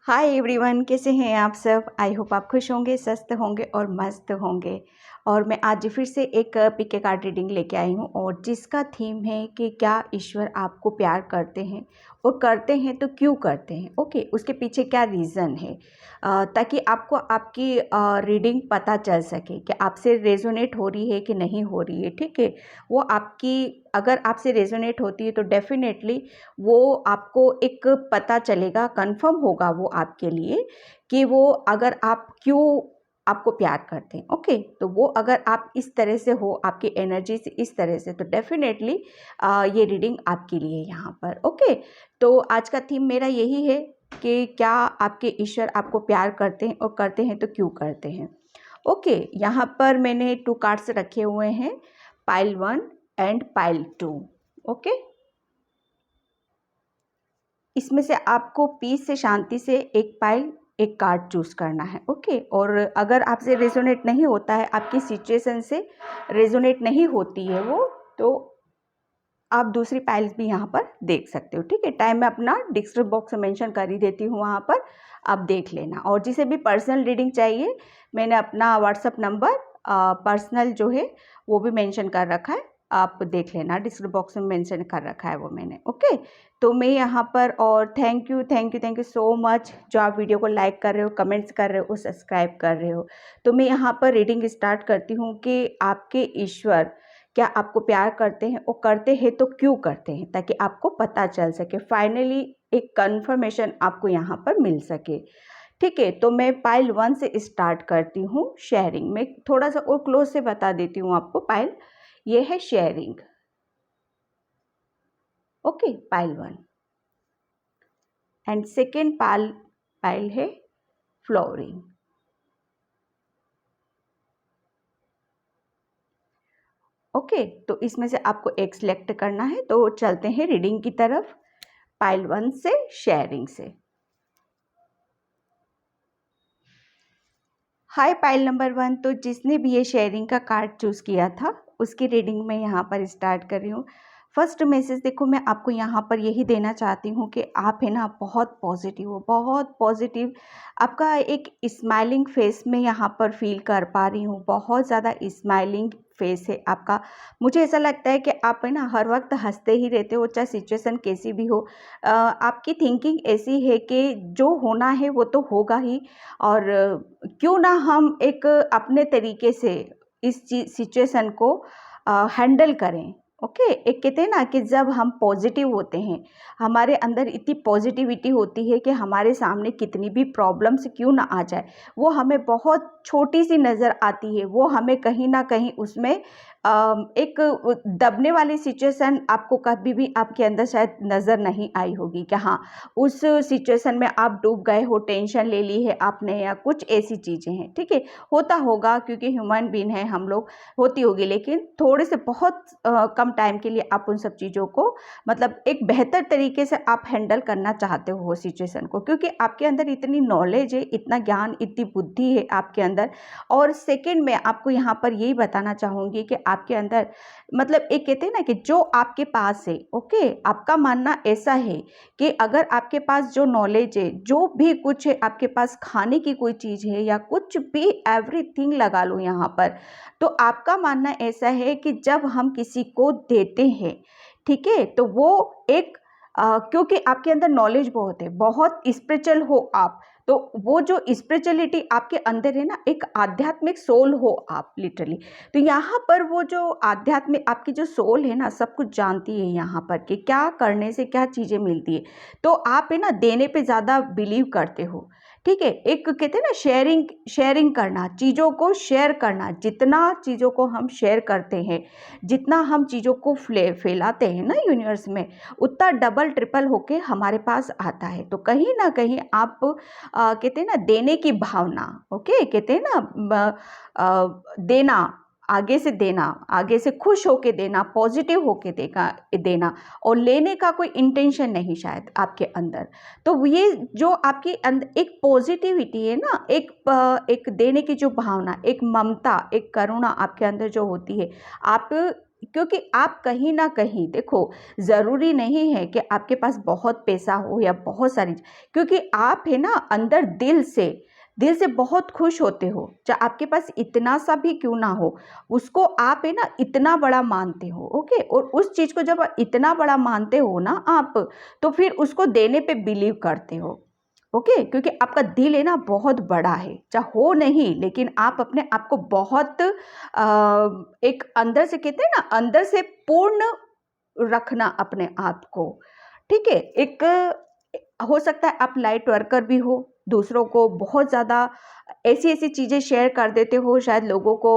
Hi everyone, कैसे हैं आप सब। आई होप आप खुश होंगे, स्वस्थ होंगे और मस्त होंगे। और मैं आज फिर से एक पिक कार्ड रीडिंग लेके आई हूँ और जिसका थीम है कि क्या ईश्वर आपको प्यार करते हैं और करते हैं तो क्यों करते हैं। ओके, उसके पीछे क्या रीज़न है, ताकि आपको आपकी रीडिंग पता चल सके कि आपसे रेजोनेट हो रही है कि नहीं हो रही है। ठीक है, वो आपकी अगर आपसे रेजोनेट होती है तो डेफिनेटली वो आपको एक पता चलेगा, कंफर्म होगा वो आपके लिए कि वो अगर आप क्यों आपको प्यार करते हैं। ओके, तो वो अगर आप इस तरह से हो, आपकी एनर्जी से इस तरह से, तो डेफिनेटली ये रीडिंग आपके लिए यहाँ पर। ओके, तो आज का थीम मेरा यही है कि क्या आपके ईश्वर आपको प्यार करते हैं और करते हैं तो क्यों करते हैं। ओके, यहाँ पर मैंने 2 कार्ड्स रखे हुए हैं, पाइल 1 एंड पाइल 2। ओके, इसमें से आपको पीस से, शांति से एक पाइल, एक कार्ड चूज करना है। ओके, और अगर आपसे रेजोनेट नहीं होता है, आपकी सिचुएशन से रेजोनेट नहीं होती है वो, तो आप दूसरी पाइल्स भी यहाँ पर देख सकते हो। ठीक है, टाइम मैं अपना डिस्क्रिप्शन बॉक्स में मेंशन कर ही देती हूँ, वहाँ पर आप देख लेना। और जिसे भी पर्सनल रीडिंग चाहिए, मैंने अपना व्हाट्सअप नंबर पर्सनल जो है वो भी मेंशन कर रखा है, आप देख लेना, डिस्क्रिप्शन बॉक्स में मेंशन कर रखा है वो मैंने। ओके, तो मैं यहाँ पर, और thank you thank you thank you so much जो आप वीडियो को लाइक कर रहे हो, कमेंट्स कर रहे हो, सब्सक्राइब कर रहे हो। तो मैं यहाँ पर रीडिंग स्टार्ट करती हूँ कि आपके ईश्वर क्या आपको प्यार करते हैं और करते हैं तो क्यों करते हैं, ताकि आपको पता चल सके, फाइनली एक कंफर्मेशन आपको यहाँ पर मिल सके। ठीक है, तो मैं पाइल 1 से स्टार्ट करती हूँ शेयरिंग में, थोड़ा सा और क्लोज से बता देती हूँ आपको। पाइल ये है sharing. Okay, pile 1 and second pile है फ्लोरिंग। ओके, तो इसमें से आपको एक सिलेक्ट करना है, तो चलते हैं रीडिंग की तरफ, पाइल 1 से, शेयरिंग से। हाय पाइल नंबर 1, तो जिसने भी ये शेयरिंग का कार्ड चूज़ किया था उसकी रीडिंग में यहाँ पर स्टार्ट कर रही हूँ। फर्स्ट मैसेज देखो, मैं आपको यहाँ पर यही देना चाहती हूँ कि आप है ना बहुत पॉजिटिव हो, बहुत पॉजिटिव। आपका एक स्माइलिंग फेस में यहाँ पर फील कर पा रही हूँ, बहुत ज़्यादा स्माइलिंग फेस है आपका। मुझे ऐसा लगता है कि आप है ना हर वक्त हंसते ही रहते हो, चाहे सिचुएशन कैसी भी हो। आपकी थिंकिंग ऐसी है कि जो होना है वो तो होगा ही, और क्यों ना हम एक अपने तरीके से इस सिचुएशन को हैंडल करें। ओके, एक कहते हैं ना कि जब हम पॉजिटिव होते हैं, हमारे अंदर इतनी पॉजिटिविटी होती है कि हमारे सामने कितनी भी प्रॉब्लम्स क्यों ना आ जाए, वो हमें बहुत छोटी सी नज़र आती है, वो हमें कहीं ना कहीं उसमें एक दबने वाली सिचुएशन आपको कभी भी आपके अंदर शायद नज़र नहीं आई होगी कि हाँ उस सिचुएशन में आप डूब गए हो, टेंशन ले ली है आपने या कुछ ऐसी चीज़ें हैं। ठीक है, होता होगा क्योंकि ह्यूमन बीइंग है हम लोग, होती होगी, लेकिन थोड़े से बहुत कम टाइम के लिए आप उन सब चीज़ों को मतलब एक बेहतर तरीके से आप हैंडल करना चाहते हो सिचुएशन को, क्योंकि आपके अंदर इतनी नॉलेज है, इतना ज्ञान, इतनी बुद्धि है आपके अंदर। और सेकेंड में आपको यहाँ पर यही बताना चाहूँगी कि आपके अंदर मतलब एक कहते हैं ना कि जो आपके पास है, ओके, आपका मानना ऐसा है कि अगर आपके पास जो नॉलेज है, जो भी कुछ है, आपके पास खाने की कोई चीज़ है या कुछ भी, एवरीथिंग लगा लो यहाँ पर, तो आपका मानना ऐसा है कि जब हम किसी को देते हैं, ठीक है, तो वो एक क्योंकि आपके अंदर नॉलेज बहुत है, बहुत स्पिरिचुअल हो आप, तो वो जो स्पिरिचुअलिटी आपके अंदर है ना, एक आध्यात्मिक सोल हो आप लिटरली। तो यहाँ पर वो जो आध्यात्मिक आपकी जो सोल है ना, सब कुछ जानती है यहाँ पर कि क्या करने से क्या चीज़ें मिलती है। तो आप है ना देने पे ज़्यादा बिलीव करते हो। ठीक है, एक कहते हैं ना शेयरिंग, शेयरिंग करना, चीज़ों को शेयर करना, जितना चीज़ों को हम शेयर करते हैं, जितना हम चीज़ों को फैलाते हैं ना यूनिवर्स में, उतना डबल ट्रिपल होके हमारे पास आता है। तो कहीं ना कहीं आप कहते हैं ना देने की भावना, ओके, कहते हैं ना देना, आगे से देना, आगे से खुश होके देना, पॉजिटिव होके देना, और लेने का कोई इंटेंशन नहीं शायद आपके अंदर। तो ये जो आपके अंदर एक पॉजिटिविटी है ना, एक देने की जो भावना, एक ममता, एक करुणा आपके अंदर जो होती है, आप क्योंकि आप कहीं ना कहीं देखो, ज़रूरी नहीं है कि आपके पास बहुत पैसा हो या बहुत सारी, क्योंकि आप है ना अंदर दिल से बहुत खुश होते हो, चाहे आपके पास इतना सा भी क्यों ना हो, उसको आप है ना इतना बड़ा मानते हो। ओके, और उस चीज़ को जब इतना बड़ा मानते हो ना आप, तो फिर उसको देने पे बिलीव करते हो। ओके, क्योंकि आपका दिल है ना बहुत बड़ा है, चाहे हो नहीं, लेकिन आप अपने आप को बहुत एक अंदर से, कहते हैं ना अंदर से पूर्ण रखना अपने आप को। ठीक है, एक हो सकता है आप लाइट वर्कर भी हो, दूसरों को बहुत ज़्यादा ऐसी-ऐसी चीज़ें शेयर कर देते हो, शायद लोगों को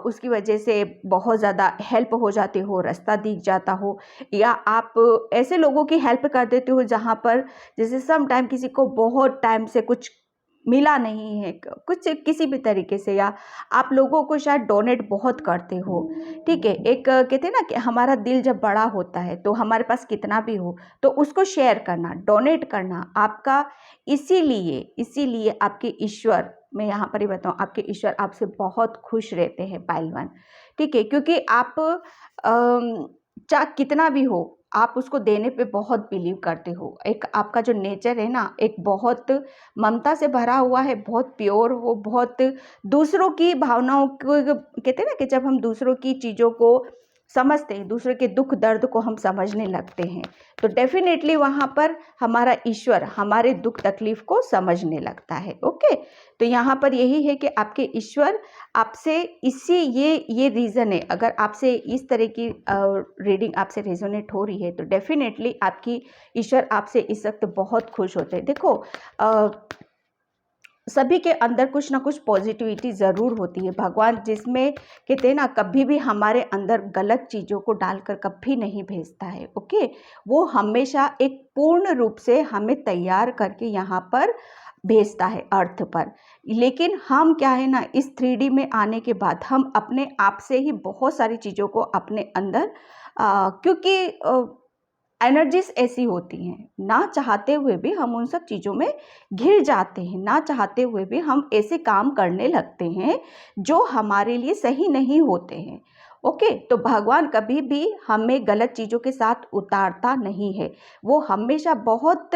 उसकी वजह से बहुत ज़्यादा हेल्प हो जाती हो, रास्ता दिख जाता हो, या आप ऐसे लोगों की हेल्प कर देते हो जहाँ पर जैसे सम टाइम किसी को बहुत टाइम से कुछ मिला नहीं है, कुछ किसी भी तरीके से, या आप लोगों को शायद डोनेट बहुत करते हो। ठीक है, एक कहते हैं ना कि हमारा दिल जब बड़ा होता है तो हमारे पास कितना भी हो तो उसको शेयर करना, डोनेट करना आपका, इसीलिए आपके ईश्वर, मैं यहाँ पर ही बताऊँ, आपके ईश्वर आपसे बहुत खुश रहते हैं पहलवान। ठीक है, क्योंकि आप चाहे कितना भी हो, आप उसको देने पे बहुत बिलीव करते हो। एक आपका जो नेचर है ना, एक बहुत ममता से भरा हुआ है, बहुत प्योर हो, बहुत दूसरों की भावनाओं को, कहते हैं ना कि जब हम दूसरों की चीज़ों को समझते हैं, दूसरे के दुख दर्द को हम समझने लगते हैं, तो डेफिनेटली वहाँ पर हमारा ईश्वर हमारे दुख तकलीफ को समझने लगता है। ओके, तो यहाँ पर यही है कि आपके ईश्वर आपसे इसी ये रीज़न है, अगर आपसे इस तरह की रीडिंग आपसे रेजोनेट हो रही है तो डेफिनेटली आपकी ईश्वर आपसे इस वक्त बहुत खुश होते हैं। देखो, अ, सभी के अंदर कुछ ना कुछ पॉजिटिविटी ज़रूर होती है। भगवान जिसमें, कहते हैं ना, कभी भी हमारे अंदर गलत चीज़ों को डालकर कभी नहीं भेजता है। ओके, वो हमेशा एक पूर्ण रूप से हमें तैयार करके यहाँ पर भेजता है अर्थ पर। लेकिन हम क्या है ना, इस 3D में आने के बाद हम अपने आप से ही बहुत सारी चीज़ों को अपने अंदर, क्योंकि एनर्जीज ऐसी होती हैं, ना चाहते हुए भी हम उन सब चीज़ों में घिर जाते हैं, ना चाहते हुए भी हम ऐसे काम करने लगते हैं जो हमारे लिए सही नहीं होते हैं। ओके, तो भगवान कभी भी हमें गलत चीज़ों के साथ उतारता नहीं है, वो हमेशा बहुत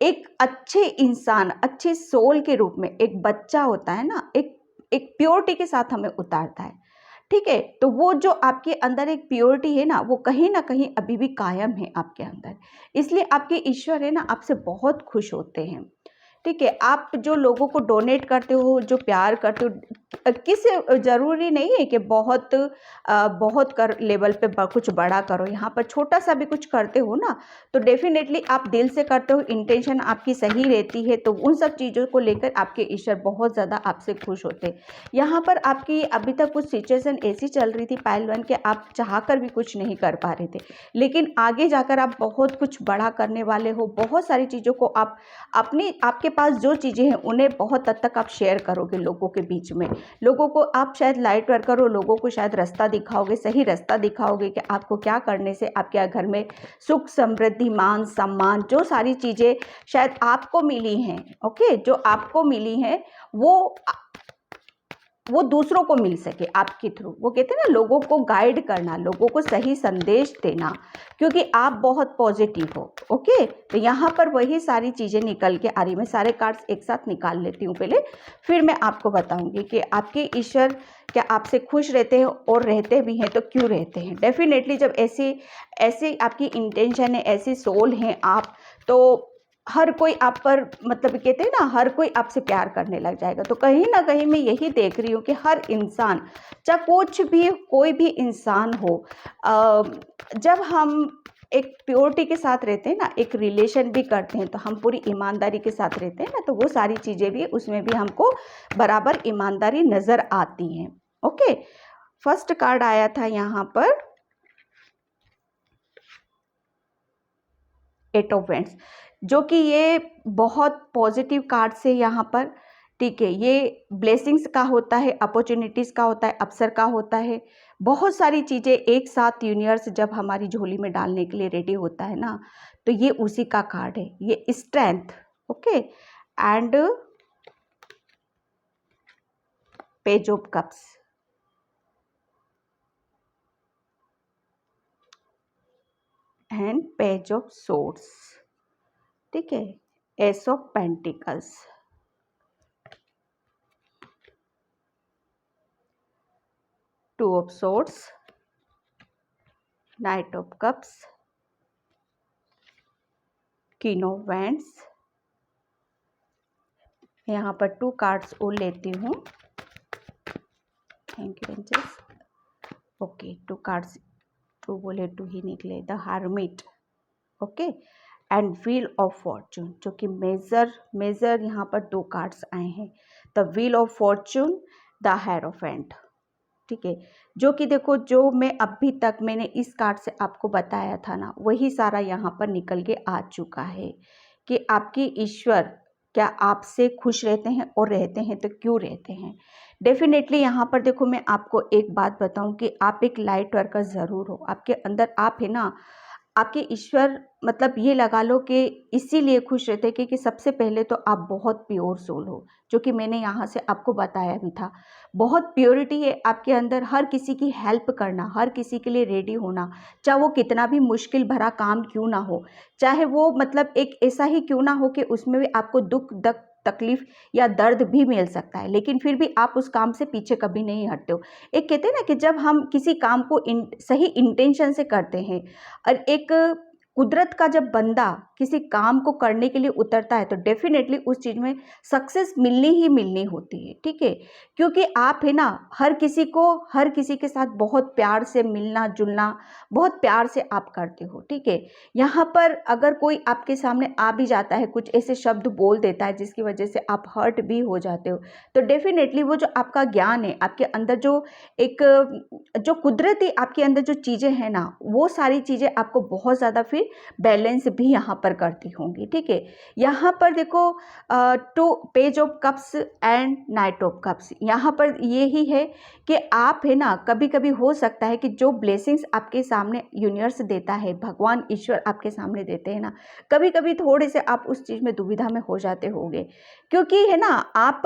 एक अच्छे इंसान, अच्छे सोल के रूप में, एक बच्चा होता है ना, एक प्योरिटी के साथ हमें उतारता है। ठीक है, तो वो जो आपके अंदर एक प्योरिटी है ना, वो कहीं ना कहीं अभी भी कायम है आपके अंदर, इसलिए आपके ईश्वर है ना आपसे बहुत खुश होते हैं। ठीक है, आप जो लोगों को डोनेट करते हो, जो प्यार करते हो, किसी ज़रूरी नहीं है कि बहुत कर लेवल पे कुछ बड़ा करो, यहाँ पर छोटा सा भी कुछ करते हो ना, तो डेफिनेटली आप दिल से करते हो, इंटेंशन आपकी सही रहती है, तो उन सब चीज़ों को लेकर आपके ईश्वर बहुत ज़्यादा आपसे खुश होते हैं। यहाँ पर आपकी अभी तक कुछ सिचुएशन ऐसी चल रही थी पहलवान कि आप चाह कर भी कुछ नहीं कर पा रहे थे, लेकिन आगे जाकर आप बहुत कुछ बड़ा करने वाले हो, बहुत सारी चीज़ों को आप अपनी, आपके पास जो चीज़ें हैं उन्हें बहुत हद तक आप शेयर करोगे लोगों के बीच में। लोगों को आप शायद लाइट वर्कर हो, लोगों को शायद रास्ता दिखाओगे, सही रास्ता दिखाओगे कि आपको क्या करने से आपके घर में सुख समृद्धि मान सम्मान, जो सारी चीज़ें शायद आपको मिली हैं, ओके, जो आपको मिली हैं वो दूसरों को मिल सके आपके थ्रू। वो कहते हैं ना, लोगों को गाइड करना, लोगों को सही संदेश देना, क्योंकि आप बहुत पॉजिटिव हो। ओके, तो यहाँ पर वही सारी चीज़ें निकल के आ रही। मैं सारे कार्ड्स एक साथ निकाल लेती हूँ पहले, फिर मैं आपको बताऊंगी कि आपके ईश्वर क्या आपसे खुश रहते हैं, और रहते भी हैं तो क्यों रहते हैं। डेफिनेटली जब ऐसी ऐसी आपकी इंटेंशन है, ऐसी सोल हैं आप, तो हर कोई आप पर, मतलब कहते हैं ना, हर कोई आपसे प्यार करने लग जाएगा। तो कहीं ना कहीं मैं यही देख रही हूँ कि हर इंसान, चाहे कुछ भी, कोई भी इंसान हो, जब हम एक प्योरिटी के साथ रहते हैं ना, एक रिलेशन भी करते हैं, तो हम पूरी ईमानदारी के साथ रहते हैं ना, तो वो सारी चीज़ें भी, उसमें भी हमको बराबर ईमानदारी नज़र आती हैं। ओके, फर्स्ट कार्ड आया था यहाँ पर 8 ऑफ वैंड्स, जो कि ये बहुत पॉजिटिव कार्ड से यहाँ पर। ठीक है, ये ब्लेसिंग्स का होता है, अपॉर्चुनिटीज़ का होता है, अवसर का होता है, बहुत सारी चीज़ें एक साथ यूनिवर्स जब हमारी झोली में डालने के लिए रेडी होता है ना, तो ये उसी का कार्ड है, ये strength. Okay, and page of cups, and page of swords, ठीक है, S of pentacles, two of swords, night of cups, king of wands. यहाँ पर 2 कार्ड्स और लेती हूँ। Thank you benches. Okay, 2 cards, 2 बोले 2 ही निकले। The hermit, okay, and wheel of Fortune, जो कि मेजर यहाँ पर 2 कार्ड्स आए हैं। The wheel of Fortune, the hierophant, ठीक है, जो कि देखो, जो मैं अभी तक मैंने इस कार्ड से आपको बताया था ना, वही सारा यहाँ पर निकल के आ चुका है कि आपके ईश्वर क्या आपसे खुश रहते हैं, और रहते हैं तो क्यों रहते हैं। डेफिनेटली यहाँ पर देखो, मैं आपको एक बात बताऊं कि आप एक लाइट वर्कर ज़रूर हो। आपके अंदर आप है ना, आपके ईश्वर मतलब ये लगा लो कि इसीलिए खुश रहते हैं कि सबसे पहले तो आप बहुत प्योर सोल हो, जो कि मैंने यहाँ से आपको बताया भी था। बहुत प्योरिटी है आपके अंदर, हर किसी की हेल्प करना, हर किसी के लिए रेडी होना, चाहे वो कितना भी मुश्किल भरा काम क्यों ना हो, चाहे वो मतलब एक ऐसा ही क्यों ना हो कि उसमें भी आपको दुख तकलीफ या दर्द भी मिल सकता है, लेकिन फिर भी आप उस काम से पीछे कभी नहीं हटते हो। एक कहते हैं ना कि जब हम किसी काम को सही इंटेंशन से करते हैं, और एक कुदरत का जब बंदा किसी काम को करने के लिए उतरता है, तो डेफिनेटली उस चीज़ में सक्सेस मिलनी ही मिलनी होती है, ठीक है, क्योंकि आप है ना, हर किसी के साथ बहुत प्यार से मिलना जुलना, बहुत प्यार से आप करते हो, ठीक है। यहाँ पर अगर कोई आपके सामने आ भी जाता है, कुछ ऐसे शब्द बोल देता है जिसकी वजह से आप हर्ट भी हो जाते हो, तो डेफिनेटली वो जो आपका ज्ञान है, आपके अंदर जो कुदरती आपके अंदर जो चीज़ें हैं ना, वो सारी चीज़ें आपको बहुत ज़्यादा फिर बैलेंस भी यहाँ पर करती होंगी, ठीक है। यहाँ पर देखो, 2 page of cups and night of cups, यहाँ पर ये ही है कि आप है ना, कभी कभी हो सकता है कि जो ब्लेसिंग्स आपके सामने यूनिवर्स देता है, भगवान ईश्वर आपके सामने देते हैं ना, कभी कभी थोड़े से आप उस चीज़ में दुविधा में हो जाते होंगे, क्योंकि है ना, आप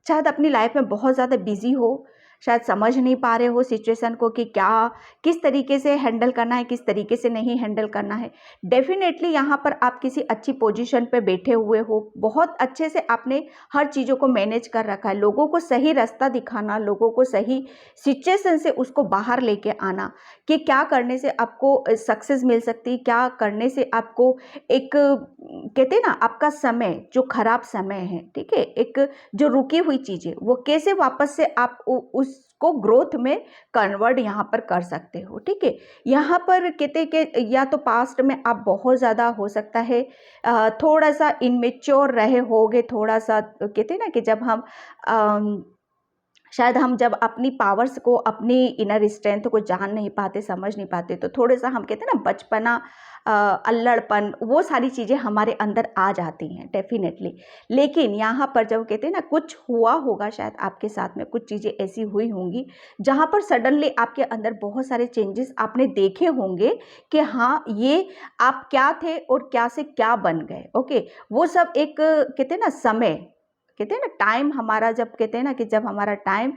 शायद अपनी लाइफ में बहुत ज़्यादा बिजी हो, शायद समझ नहीं पा रहे हो सिचुएशन को कि क्या किस तरीके से हैंडल करना है, किस तरीके से नहीं हैंडल करना है। डेफिनेटली यहाँ पर आप किसी अच्छी पोजीशन पे बैठे हुए हो, बहुत अच्छे से आपने हर चीज़ों को मैनेज कर रखा है, लोगों को सही रास्ता दिखाना, लोगों को सही सिचुएशन से उसको बाहर लेके आना, कि क्या करने से आपको सक्सेस मिल सकती है, क्या करने से आपको एक कहते हैं ना, आपका समय जो खराब समय है, ठीक है, एक जो रुकी हुई चीज़ें, वो कैसे वापस से आप उसको ग्रोथ में कन्वर्ट यहाँ पर कर सकते हो, ठीक है। यहाँ पर कहते हैं कि या तो पास्ट में आप बहुत ज़्यादा हो सकता है थोड़ा सा इनमेच्योर रहे होगे, थोड़ा सा कहते हैं ना कि जब हम शायद हम जब अपनी पावर्स को, अपनी इनर स्ट्रेंथ को जान नहीं पाते, समझ नहीं पाते, तो थोड़ा सा हम कहते हैं ना बचपना, अल्लड़पन, वो सारी चीज़ें हमारे अंदर आ जाती हैं डेफिनेटली। लेकिन यहाँ पर जब कहते हैं ना, कुछ हुआ होगा शायद आपके साथ में, कुछ चीज़ें ऐसी हुई होंगी जहाँ पर सडनली आपके अंदर बहुत सारे चेंजेस आपने देखे होंगे कि हाँ, ये आप क्या थे और क्या से क्या बन गए, ओके। वो सब एक कहते हैं ना समय, कहते हैं ना टाइम हमारा, जब कहते हैं ना कि जब हमारा टाइम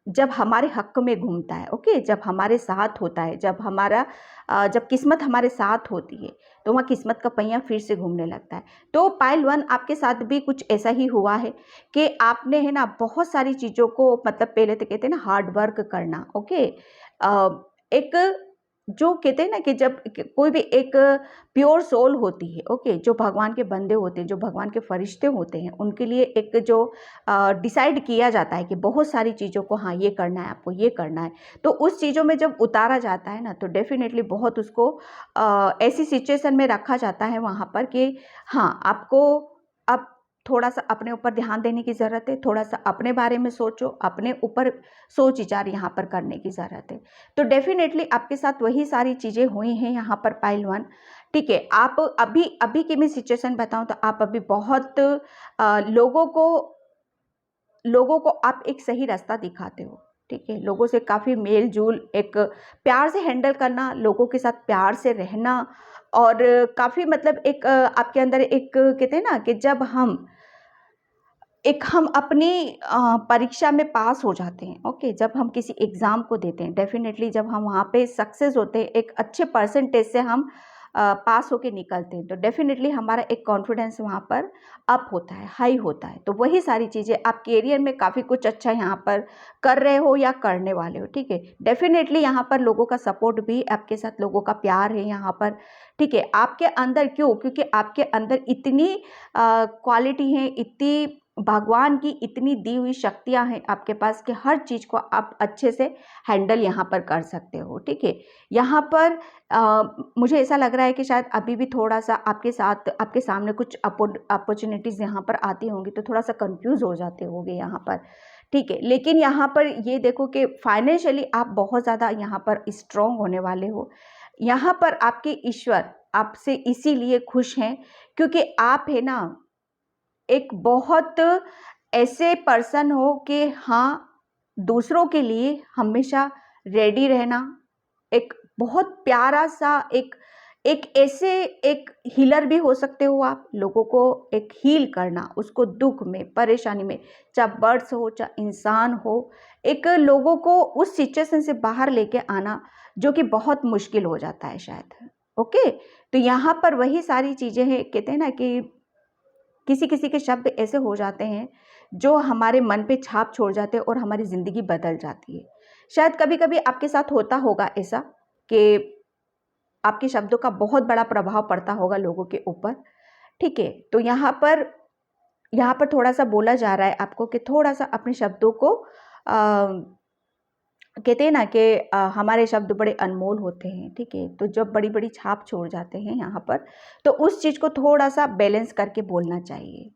जब हमारे हक में घूमता है, ओके, जब हमारे साथ होता है, जब किस्मत हमारे साथ होती है, तो वहाँ किस्मत का पहिया फिर से घूमने लगता है। तो पाइल 1 आपके साथ भी कुछ ऐसा ही हुआ है कि आपने है ना बहुत सारी चीज़ों को, मतलब पहले तो कहते हैं ना हार्ड वर्क करना, ओके। एक जो कहते हैं ना कि जब कोई भी एक प्योर सोल होती है, ओके, जो भगवान के बंदे होते हैं, जो भगवान के फरिश्ते होते हैं, उनके लिए एक जो डिसाइड किया जाता है कि बहुत सारी चीज़ों को, हाँ ये करना है, आपको ये करना है, तो उस चीज़ों में जब उतारा जाता है ना, तो डेफिनेटली बहुत उसको ऐसी सिचुएशन में रखा जाता है वहाँ पर कि हाँ, आपको अब थोड़ा सा अपने ऊपर ध्यान देने की ज़रूरत है, थोड़ा सा अपने बारे में सोचो, अपने ऊपर सोच विचार यहाँ पर करने की ज़रूरत है। तो डेफिनेटली आपके साथ वही सारी चीज़ें हुई हैं यहाँ पर पाइल 1, ठीक है। आप अभी की मैं सिचुएशन बताऊँ तो आप अभी बहुत लोगों को आप एक सही रास्ता दिखाते हो, ठीक है। लोगों से काफ़ी मेल जोल, एक प्यार से हैंडल करना, लोगों के साथ प्यार से रहना, और काफ़ी मतलब एक आपके अंदर एक कहते हैं ना कि जब हम एक हम अपनी परीक्षा में पास हो जाते हैं। ओके, जब हम किसी एग्ज़ाम को देते हैं, डेफ़िनेटली जब हम वहाँ पे सक्सेस होते हैं, एक अच्छे परसेंटेज से हम पास होके निकलते हैं, तो डेफ़िनेटली हमारा एक कॉन्फिडेंस वहाँ पर अप होता है, हाई होता है। तो वही सारी चीज़ें आप करियर में काफ़ी कुछ अच्छा यहाँ पर कर रहे हो या करने वाले हो, ठीक है। डेफ़िनेटली यहाँ पर लोगों का सपोर्ट भी, आपके साथ लोगों का प्यार है यहाँ पर, ठीक है। आपके अंदर क्यों? क्योंकि आपके अंदर इतनी क्वालिटी है, इतनी भगवान की इतनी दी हुई शक्तियाँ हैं आपके पास कि हर चीज़ को आप अच्छे से हैंडल यहाँ पर कर सकते हो, ठीक है। यहाँ पर मुझे ऐसा लग रहा है कि शायद अभी भी थोड़ा-सा आपके सामने कुछ अपॉर्च्युनिटीज़ यहाँ पर आती होंगी, तो थोड़ा-सा कन्फ्यूज़ हो जाते होंगे यहाँ पर, ठीक है। लेकिन यहाँ पर ये देखो कि फाइनेंशियली आप बहुत ज़्यादा यहाँ पर स्ट्रॉन्ग होने वाले हो। यहाँ पर आपके ईश्वर आपसे इसीलिए खुश हैं क्योंकि आप है ना एक बहुत ऐसे पर्सन हो कि हाँ, दूसरों के लिए हमेशा रेडी रहना, एक बहुत प्यारा-सा एक एक ऐसे एक हीलर भी हो सकते हो आप, लोगों को एक हील करना, उसको दुःख में, परेशानी में, चाहे बर्ड्स हो, चाहे इंसान हो, एक लोगों को उस सिचुएशन से बाहर लेके आना, जो कि बहुत मुश्किल हो जाता है शायद। ओके? तो यहाँ पर वही सारी चीज़ें हैं, कहते हैं ना कि किसी-किसी के शब्द ऐसे हो जाते हैं, जो हमारे मन पे छाप छोड़ जाते हैं और हमारी ज़िंदगी बदल जाती है। शायद कभी-कभी आपके साथ होता होगा ऐसा कि आपके शब्दों का बहुत बड़ा प्रभाव पड़ता होगा लोगों के ऊपर, ठीक है? तो यहाँ पर थोड़ा-सा बोला जा रहा है आपको कि थोड़ा-सा अपने शब्दों को कहते हैं ना कि हमारे शब्द बड़े अनमोल होते हैं, ठीक है? तो जब बड़ी-बड़ी छाप छोड़ जाते हैं यहाँ पर, तो उस चीज़ को थोड़ा-सा बैलेंस करके बोलना चाहिए,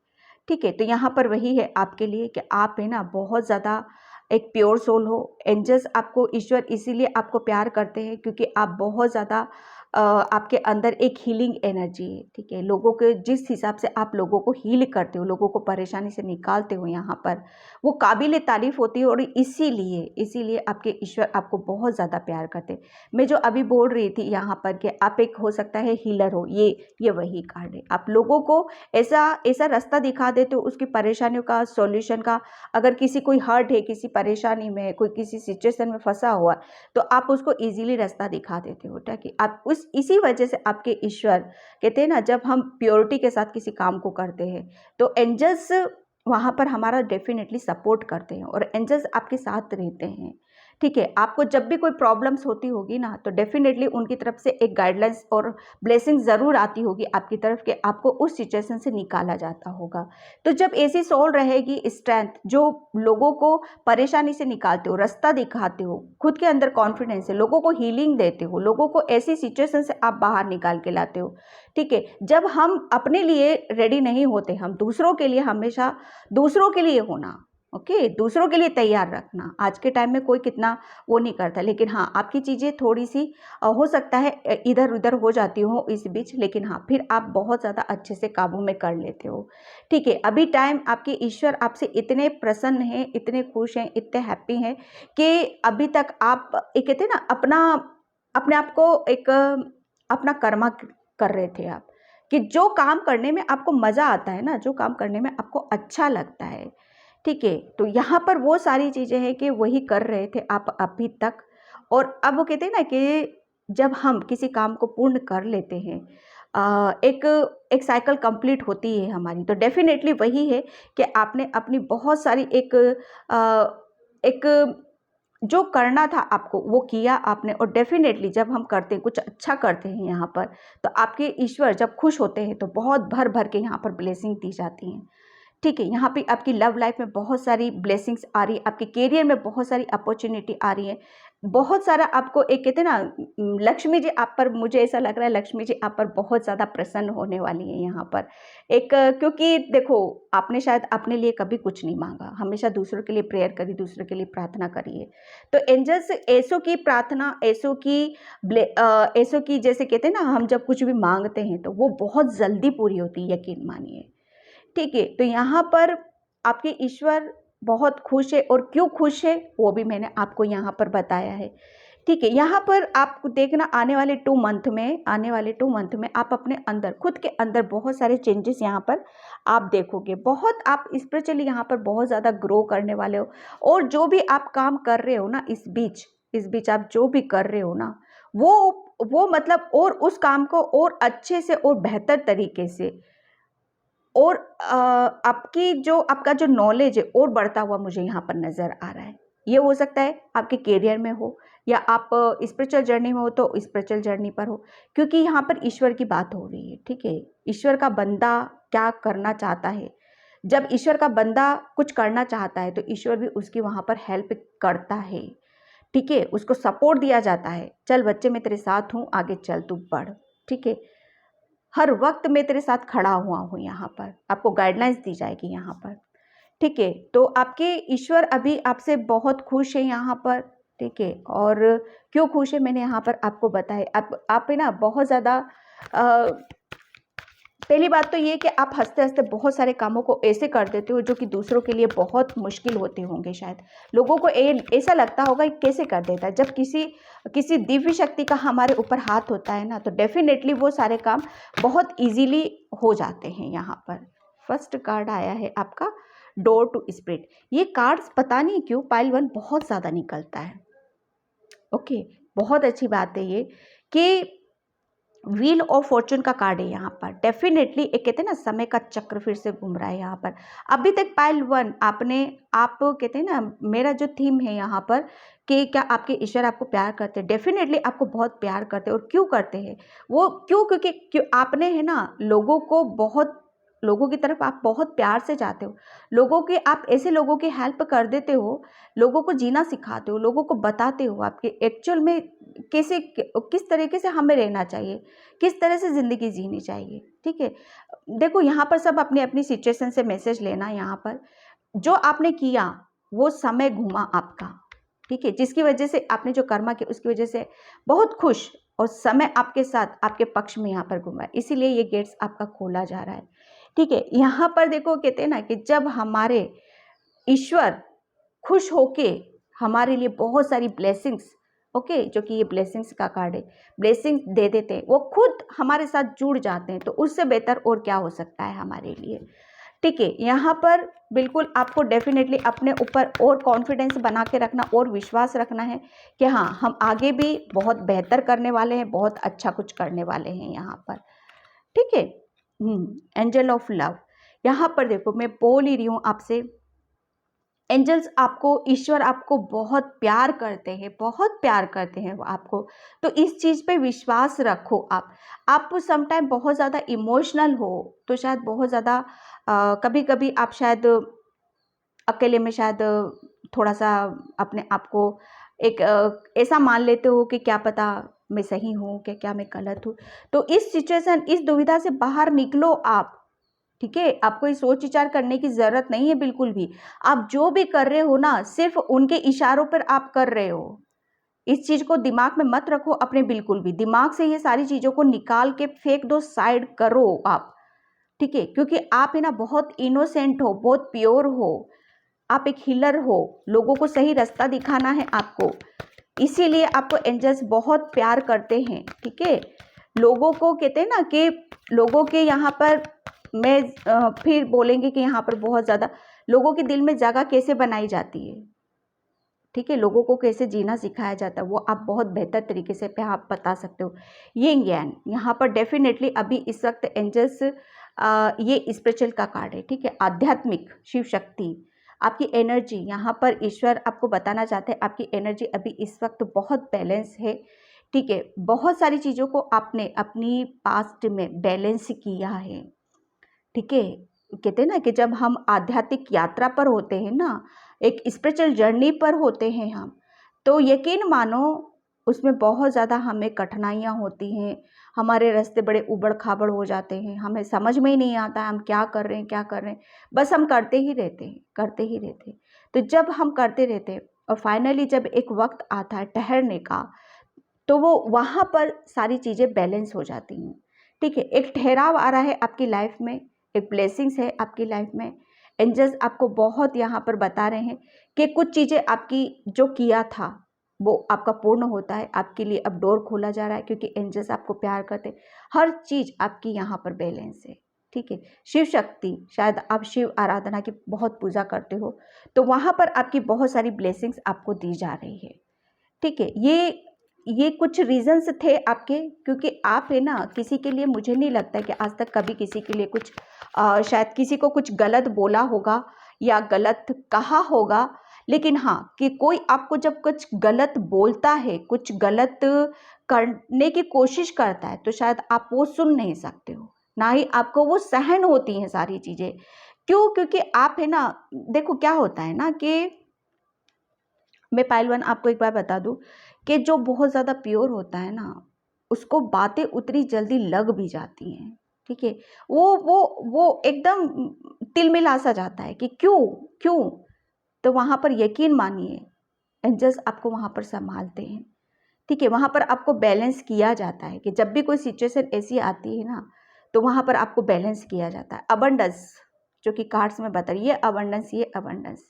ठीक है? तो यहाँ पर वही है आपके लिए कि आप है ना बहुत ज़्यादा एक प्योर सोल हो। एंजल्स आपको, ईश्वर इसीलिए आपको प्यार करते हैं क्योंकि आप बहुत ज़्यादा आपके अंदर एक हीलिंग एनर्जी है, ठीक है? लोगों के जिस हिसाब से आप लोगों को हील करते हो, लोगों को परेशानी से निकालते हो यहाँ पर, वो काबिल तारीफ़ होती है और इसीलिए आपके ईश्वर आपको बहुत ज़्यादा प्यार करते हैं। मैं जो अभी बोल रही थी यहाँ पर कि आप एक हो सकता है हीलर हो, ये वही कार्ड है। आप लोगों को ऐसा ऐसा रास्ता दिखा देते हो उसकी परेशानियों का, सॉल्यूशन का। अगर किसी कोई हर्ट है, किसी परेशानी में, कोई किसी सिचुएशन में फँसा हुआ है, तो आप उसको ईज़िली रास्ता दिखा देते हो, ताकि आप इसी वजह से आपके ईश्वर कहते हैं ना, जब हम प्योरिटी के साथ किसी काम को करते हैं, तो एंजल्स वहाँ पर हमारा डेफ़िनेटली सपोर्ट करते हैं और एंजल्स आपके साथ रहते हैं, ठीक है? आपको जब भी कोई प्रॉब्लम्स होती होगी ना, तो डेफ़िनेटली उनकी तरफ से एक गाइडलाइंस और ब्लेसिंग ज़रूर आती होगी आपकी तरफ कि आपको उस सिचुएशन से निकाला जाता होगा। तो जब ऐसी सोल रहेगी, स्ट्रेंथ, जो लोगों को परेशानी से निकालते हो, रास्ता दिखाते हो, खुद के अंदर कॉन्फिडेंस है, लोगों को हीलिंग देते हो, लोगों को ऐसी सिचुएशन से आप बाहर निकाल के लाते हो, ठीक है? जब हम अपने लिए रेडी नहीं होते, हम दूसरों के लिए हमेशा दूसरों के लिए होना, ओके, दूसरों के लिए तैयार रखना। आज के टाइम में कोई कितना वो नहीं करता, लेकिन हाँ, आपकी चीज़ें थोड़ी-सी हो सकता है इधर-उधर हो जाती हो इस बीच, लेकिन हाँ, फिर आप बहुत ज़्यादा अच्छे से काबू में कर लेते हो, ठीक है? अभी टाइम आपके ईश्वर आपसे इतने प्रसन्न हैं, इतने खुश हैं, इतने हैप्पी हैं कि अभी तक आप एक कहते हैं ना अपने आप को एक अपना कर्मा कर रहे थे आप, कि जो काम करने में आपको मज़ा आता है ना, जो काम करने में आपको अच्छा लगता है, ठीक है? तो यहाँ पर वो सारी चीज़ें हैं कि वही कर रहे थे आप अभी तक, और अब वो कहते हैं ना कि जब हम किसी काम को पूर्ण कर लेते हैं, एक एक साइकिल कंप्लीट होती है हमारी, तो डेफ़िनेटली वही है कि आपने अपनी बहुत सारी एक जो करना था आपको वो किया आपने, और डेफ़िनेटली जब हम करते हैं, कुछ अच्छा करते हैं यहाँ पर, तो आपके ईश्वर जब खुश होते हैं तो बहुत भर-भर के यहाँ पर ब्लेसिंग दी जाती हैं। ठीक है, यहाँ पे आपकी लव लाइफ में बहुत सारी ब्लेसिंग्स आ रही है, आपके करियर में बहुत सारी अपॉर्च्युनिटी आ रही है, बहुत सारा आपको एक कहते हैं ना लक्ष्मी जी आप पर, मुझे ऐसा लग रहा है लक्ष्मी जी आप पर बहुत ज़्यादा प्रसन्न होने वाली हैं यहाँ पर। क्योंकि देखो, आपने शायद अपने लिए कभी कुछ नहीं माँगा, हमेशा दूसरों के लिए प्रेयर करी, दूसरों के लिए प्रार्थना करी है। तो एंजल्स ऐसों की प्रार्थना, ऐसों की जैसे कहते हैं ना, हम जब कुछ भी माँगते हैं तो वो बहुत जल्दी पूरी होती है, यकीन मानिए। ठीक है, तो यहाँ पर आपके ईश्वर बहुत खुश है, और क्यों खुश है वो भी मैंने आपको यहाँ पर बताया है। ठीक है, यहाँ पर आप देखना आने वाले 2 मंथ में आप अपने अंदर, खुद के अंदर बहुत सारे चेंजेस यहाँ पर आप देखोगे। बहुत आप स्पिरिचुअली यहाँ पर बहुत ज़्यादा ग्रो करने वाले हो। और जो भी आप काम कर रहे हो ना इस बीच आप जो भी कर रहे हो ना, वो मतलब और उस काम को और अच्छे से और बेहतर तरीके से और आपका जो नॉलेज है और बढ़ता हुआ मुझे यहाँ पर नज़र आ रहा है। ये हो सकता है आपके करियर में हो, या आप स्पिरिचुअल जर्नी में हो तो स्पिरिचुअल जर्नी पर हो, क्योंकि यहाँ पर ईश्वर की बात हो रही है। ठीक है, ईश्वर का बंदा क्या करना चाहता है। जब ईश्वर का बंदा कुछ करना चाहता है तो ईश्वर भी उसकी वहाँ पर हेल्प करता है। ठीक है, उसको सपोर्ट दिया जाता है, चल बच्चे मैं तेरे साथ हूँ, आगे चल तू बढ़। ठीक है, हर वक्त मैं तेरे साथ खड़ा हुआ हूँ, यहाँ पर आपको गाइडलाइंस दी जाएगी यहाँ पर। ठीक है, तो आपके ईश्वर अभी आपसे बहुत खुश है यहाँ पर। ठीक है, और क्यों खुश है मैंने यहाँ पर आपको बताया। आप है ना बहुत ज़्यादा पहली बात तो ये कि आप हंसते हंसते बहुत सारे कामों को ऐसे कर देते हो जो कि दूसरों के लिए बहुत मुश्किल होते होंगे। शायद लोगों को ऐसा लगता होगा कि कैसे कर देता है। जब किसी दिव्य शक्ति का हमारे ऊपर हाथ होता है ना, तो डेफिनेटली वो सारे काम बहुत इजीली हो जाते हैं। यहाँ पर फर्स्ट कार्ड आया है आपका डोर टू स्पिरिट। ये कार्ड्स पता नहीं क्यों पाइल 1 बहुत ज़्यादा निकलता है। ओके, बहुत अच्छी बात है ये कि व्हील ऑफ फॉर्चून का कार्ड है यहाँ पर। डेफिनेटली एक कहते हैं ना समय का चक्र फिर से घूम रहा है यहाँ पर। अभी तक पाइल 1 आप कहते हैं ना, मेरा जो थीम है यहाँ पर कि क्या आपके ईश्वर आपको प्यार करते हैं। डेफिनेटली आपको बहुत प्यार करते हैं। और क्यों करते हैं वो, क्योंकि आपने है ना लोगों की तरफ आप बहुत प्यार से जाते हो। आप ऐसे लोगों की हेल्प कर देते हो, लोगों को जीना सिखाते हो, लोगों को बताते हो आपके एक्चुअल में किस तरीके से हमें रहना चाहिए, किस तरह से ज़िंदगी जीनी चाहिए। ठीक है, देखो यहाँ पर सब अपनी अपनी सिचुएशन से मैसेज लेना। यहाँ पर जो आपने किया वो समय घूमा आपका। ठीक है, जिसकी वजह से आपने जो कर्मा किया उसकी वजह से बहुत खुश और समय आपके साथ आपके पक्ष में यहाँ पर घूमा है, इसीलिए ये गेट्स आपका खोला जा रहा है। ठीक है, यहाँ पर देखो कहते हैं ना कि जब हमारे ईश्वर खुश होके हमारे लिए बहुत सारी ब्लेसिंग्स, ओके, जो कि ये ब्लेसिंग्स का कार्ड है, ब्लेसिंग्स दे देते हैं, वो खुद हमारे साथ जुड़ जाते हैं, तो उससे बेहतर और क्या हो सकता है हमारे लिए। ठीक है, यहाँ पर बिल्कुल आपको डेफिनेटली अपने ऊपर और कॉन्फिडेंस बना के रखना और विश्वास रखना है कि हाँ, हम आगे भी बहुत बेहतर करने वाले हैं, बहुत अच्छा कुछ करने वाले हैं यहाँ पर। ठीक है, एंजल ऑफ लव। यहाँ पर देखो मैं बोल ही रही हूँ आपसे, एंजल्स आपको, ईश्वर आपको बहुत प्यार करते हैं, बहुत प्यार करते हैं वो आपको। तो इस चीज़ पे विश्वास रखो। आप समटाइम बहुत ज़्यादा इमोशनल हो, तो शायद बहुत ज़्यादा कभी कभी आप शायद अकेले में शायद थोड़ा सा अपने आप को एक ऐसा मान लेते हो कि क्या पता मैं सही हूँ क्या मैं गलत हूँ। तो इस सिचुएशन, इस दुविधा से बाहर निकलो आप। ठीक है, आपको ये सोच विचार करने की ज़रूरत नहीं है बिल्कुल भी। आप जो भी कर रहे हो ना, सिर्फ उनके इशारों पर आप कर रहे हो। इस चीज़ को दिमाग में मत रखो अपने, बिल्कुल भी दिमाग से ये सारी चीज़ों को निकाल के फेंक दो, साइड करो आप। ठीक है, क्योंकि आप है ना बहुत इनोसेंट हो, बहुत प्योर हो, आप एक हीलर हो, लोगों को सही रास्ता दिखाना है आपको, इसीलिए आपको एंजल्स बहुत प्यार करते हैं। ठीक है, लोगों को कहते हैं ना कि लोगों के यहाँ पर मैं फिर बोलेंगे कि यहाँ पर बहुत ज़्यादा लोगों के दिल में जगह कैसे बनाई जाती है। ठीक है, लोगों को कैसे जीना सिखाया जाता है, वो आप बहुत बेहतर तरीके से पे आप बता सकते हो। ये ज्ञान यहाँ पर डेफिनेटली अभी इस वक्त एंजल्स, ये स्पिरिचुअल का कार्ड है। ठीक है, आध्यात्मिक शिव शक्ति, आपकी एनर्जी यहाँ पर ईश्वर आपको बताना चाहते हैं, आपकी एनर्जी अभी इस वक्त बहुत बैलेंस है। ठीक है, बहुत सारी चीज़ों को आपने अपनी पास्ट में बैलेंस किया है। ठीक है, कहते हैं ना कि जब हम आध्यात्मिक यात्रा पर होते हैं ना, एक स्पिरिचुअल जर्नी पर होते हैं हम, तो यकीन मानो उसमें बहुत ज़्यादा हमें कठिनाइयाँ होती हैं, हमारे रास्ते बड़े उबड़ खाबड़ हो जाते हैं, हमें समझ में ही नहीं आता हम क्या कर रहे हैं क्या कर रहे हैं, बस हम करते ही रहते हैं करते ही रहते हैं। तो जब हम करते रहते हैं और फाइनली जब एक वक्त आता है ठहरने का, तो वो वहाँ पर सारी चीज़ें बैलेंस हो जाती हैं। ठीक है, एक ठहराव आ रहा है आपकी लाइफ में, एक ब्लेसिंग्स है आपकी लाइफ में। एंजल्स आपको बहुत यहाँ पर बता रहे हैं कि कुछ चीज़ें आपकी जो किया था, वो आपका पूर्ण होता है, आपके लिए अब डोर खोला जा रहा है, क्योंकि एंजल्स आपको प्यार करते हैं। हर चीज़ आपकी यहाँ पर बैलेंस है, ठीक है। शिव शक्ति, शायद आप शिव आराधना की बहुत पूजा करते हो, तो वहाँ पर आपकी बहुत सारी ब्लेसिंग्स आपको दी जा रही है, ठीक है। ये कुछ रीजंस थे आपके, क्योंकि आप है ना, किसी के लिए मुझे नहीं लगता कि आज तक कभी किसी के लिए कुछ शायद किसी को कुछ गलत बोला होगा या गलत कहा होगा, लेकिन हाँ, कि कोई आपको जब कुछ गलत बोलता है, कुछ गलत करने की कोशिश करता है, तो शायद आप वो सुन नहीं सकते हो, ना ही आपको वो सहन होती हैं सारी चीज़ें। क्यों? क्योंकि आप है ना, देखो क्या होता है ना कि मैं पाइल 1 आपको एक बार बता दूं कि जो बहुत ज़्यादा प्योर होता है ना, उसको बातें उतनी जल्दी लग भी जाती हैं, ठीक है। वो एकदम तिलमिला सा जाता है कि क्यों क्यों। तो वहाँ पर यकीन मानिए, एंजल्स आपको वहाँ पर संभालते हैं, ठीक है। वहाँ पर आपको बैलेंस किया जाता है कि जब भी कोई सिचुएशन ऐसी आती है ना, तो वहाँ पर आपको बैलेंस किया जाता है। अबंडेंस, जो कि कार्ड्स में बता रही है, अबंडेंस, ये अबंडेंस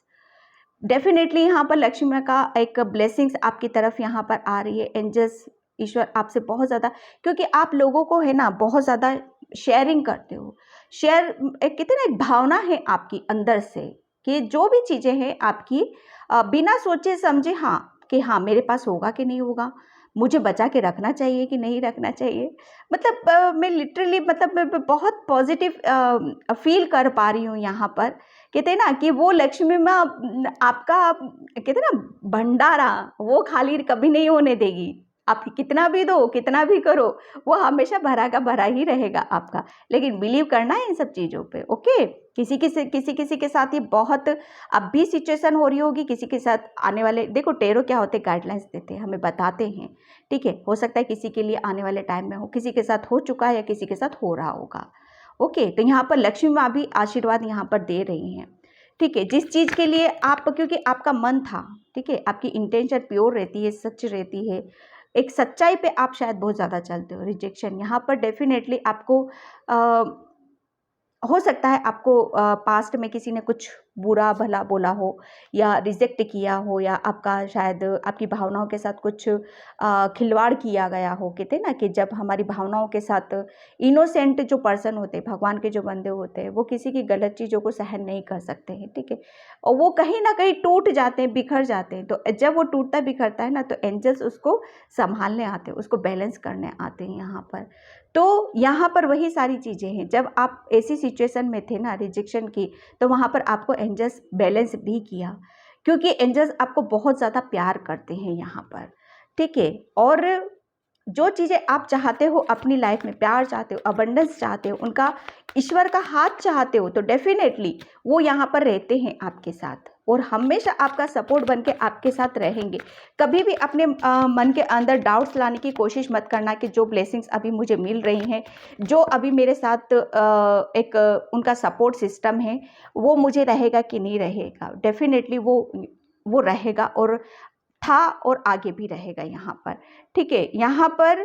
डेफिनेटली यहाँ पर लक्ष्मी माँ का एक ब्लेसिंग्स आपकी तरफ यहाँ पर आ रही है। एंजल्स, ईश्वर आपसे बहुत ज़्यादा, क्योंकि आप लोगों को है ना बहुत ज़्यादा शेयरिंग करते हो। शेयर एक कहते हैं ना, एक भावना है आपकी अंदर से कि जो भी चीज़ें हैं आपकी बिना सोचे समझे, हाँ कि हाँ मेरे पास होगा कि नहीं होगा, मुझे बचा के रखना चाहिए कि नहीं रखना चाहिए। मतलब मैं लिटरली, मतलब मैं बहुत पॉजिटिव फील कर पा रही हूँ यहाँ पर। कहते हैं ना कि वो लक्ष्मी माँ आपका, कहते हैं ना, भंडारा वो खाली कभी नहीं होने देगी। आप कितना भी दो, कितना भी करो, वो हमेशा भरा का भरा ही रहेगा आपका। लेकिन बिलीव करना है इन सब चीज़ों पे, ओके। किसी के साथ ये बहुत अब भी सिचुएशन हो रही होगी, किसी के साथ आने वाले, देखो टेरो क्या होते हैं, गाइडलाइंस देते हैं, हमें बताते हैं, ठीक है। हो सकता है किसी के लिए आने वाले टाइम में हो, किसी के साथ हो चुका है या किसी के साथ हो रहा होगा, ओके। तो यहाँ पर लक्ष्मी माँ भी आशीर्वाद यहाँ पर दे रही हैं, ठीक है। जिस चीज़ के लिए आप, क्योंकि आपका मन था, ठीक है, आपकी इंटेंशन प्योर रहती है, सच रहती है, एक सच्चाई पे आप शायद बहुत ज़्यादा चलते हो। रिजेक्शन यहाँ पर डेफिनेटली आपको हो सकता है आपको पास्ट में किसी ने कुछ बुरा भला बोला हो या रिजेक्ट किया हो, या आपका शायद आपकी भावनाओं के साथ कुछ खिलवाड़ किया गया हो। कहते हैं ना कि जब हमारी भावनाओं के साथ, इनोसेंट जो पर्सन होते हैं, भगवान के जो बंदे होते हैं, वो किसी की गलत चीज़ों को सहन नहीं कर सकते हैं, ठीक है। और वो कहीं ना कहीं टूट जाते हैं, बिखर जाते हैं। तो जब वो टूटता बिखरता है ना, तो एंजल्स उसको संभालने आते हैं, उसको बैलेंस करने आते हैं यहाँ पर। तो यहाँ पर वही सारी चीज़ें हैं। जब आप ऐसी सिचुएशन में थे ना रिजेक्शन की, तो वहाँ पर आपको एंजल्स बैलेंस भी किया, क्योंकि एंजल्स आपको बहुत ज़्यादा प्यार करते हैं यहाँ पर, ठीक है। और जो चीज़ें आप चाहते हो अपनी लाइफ में, प्यार चाहते हो, अबंडेंस चाहते हो, उनका ईश्वर का हाथ चाहते हो, तो डेफिनेटली वो यहाँ पर रहते हैं आपके साथ, और हमेशा आपका सपोर्ट बन के आपके साथ रहेंगे। कभी भी अपने मन के अंदर डाउट्स लाने की कोशिश मत करना कि जो ब्लेसिंग्स अभी मुझे मिल रही हैं, जो अभी मेरे साथ एक उनका सपोर्ट सिस्टम है, वो मुझे रहेगा कि नहीं रहेगा। डेफिनेटली वो रहेगा, और था, और आगे भी रहेगा यहाँ पर, ठीक है। यहाँ पर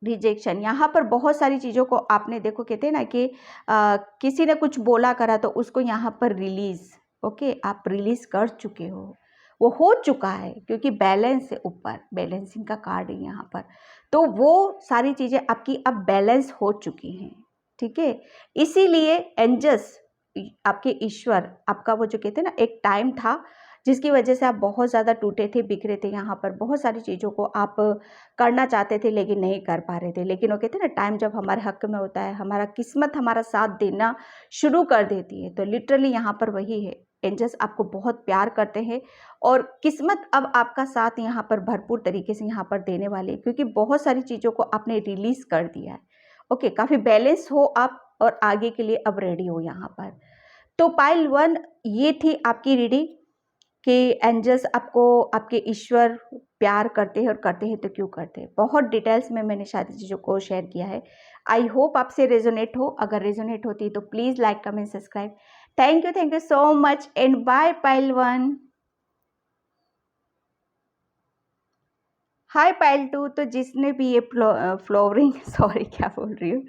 रिजेक्शन, यहाँ पर बहुत सारी चीज़ों को आपने, देखो कहते हैं ना कि किसी ने कुछ बोला करा, तो उसको यहाँ पर रिलीज, ओके, आप रिलीज कर चुके हो, वो हो चुका है, क्योंकि बैलेंस है, ऊपर बैलेंसिंग का कार्ड है यहाँ पर। तो वो सारी चीज़ें आपकी अब बैलेंस हो चुकी हैं, ठीक है। इसीलिए एंजल्स, आपके ईश्वर, आपका वो जो कहते हैं ना, एक टाइम था जिसकी वजह से आप बहुत ज़्यादा टूटे थे, बिखरे थे, यहाँ पर बहुत सारी चीज़ों को आप करना चाहते थे लेकिन नहीं कर पा रहे थे। लेकिन वो कहते हैं ना, टाइम जब हमारे हक में होता है, हमारा किस्मत हमारा साथ देना शुरू कर देती है। तो लिटरली यहाँ पर वही है, एंजल्स आपको बहुत प्यार करते हैं, और किस्मत अब आपका साथ यहाँ पर भरपूर तरीके से यहाँ पर देने वाली है, क्योंकि बहुत सारी चीज़ों को आपने रिलीज़ कर दिया है, ओके। काफ़ी बैलेंस हो आप, और आगे के लिए अब रेडी हो यहाँ पर। तो पाइल 1 ये थी आपकी रीडिंग कि एंजल्स आपको, आपके ईश्वर प्यार करते हैं, और करते हैं तो क्यों करते हैं। बहुत डिटेल्स में मैंने सारी चीज़ों को शेयर किया है। आई होप आपसे रेजोनेट हो। अगर रेजोनेट होती है तो please like, comment, subscribe. Thank you so much, and bye pile 1। Hi pile 2। तो जिसने भी ये फ्लोवरिंग सॉरी क्या बोल रही हूँ,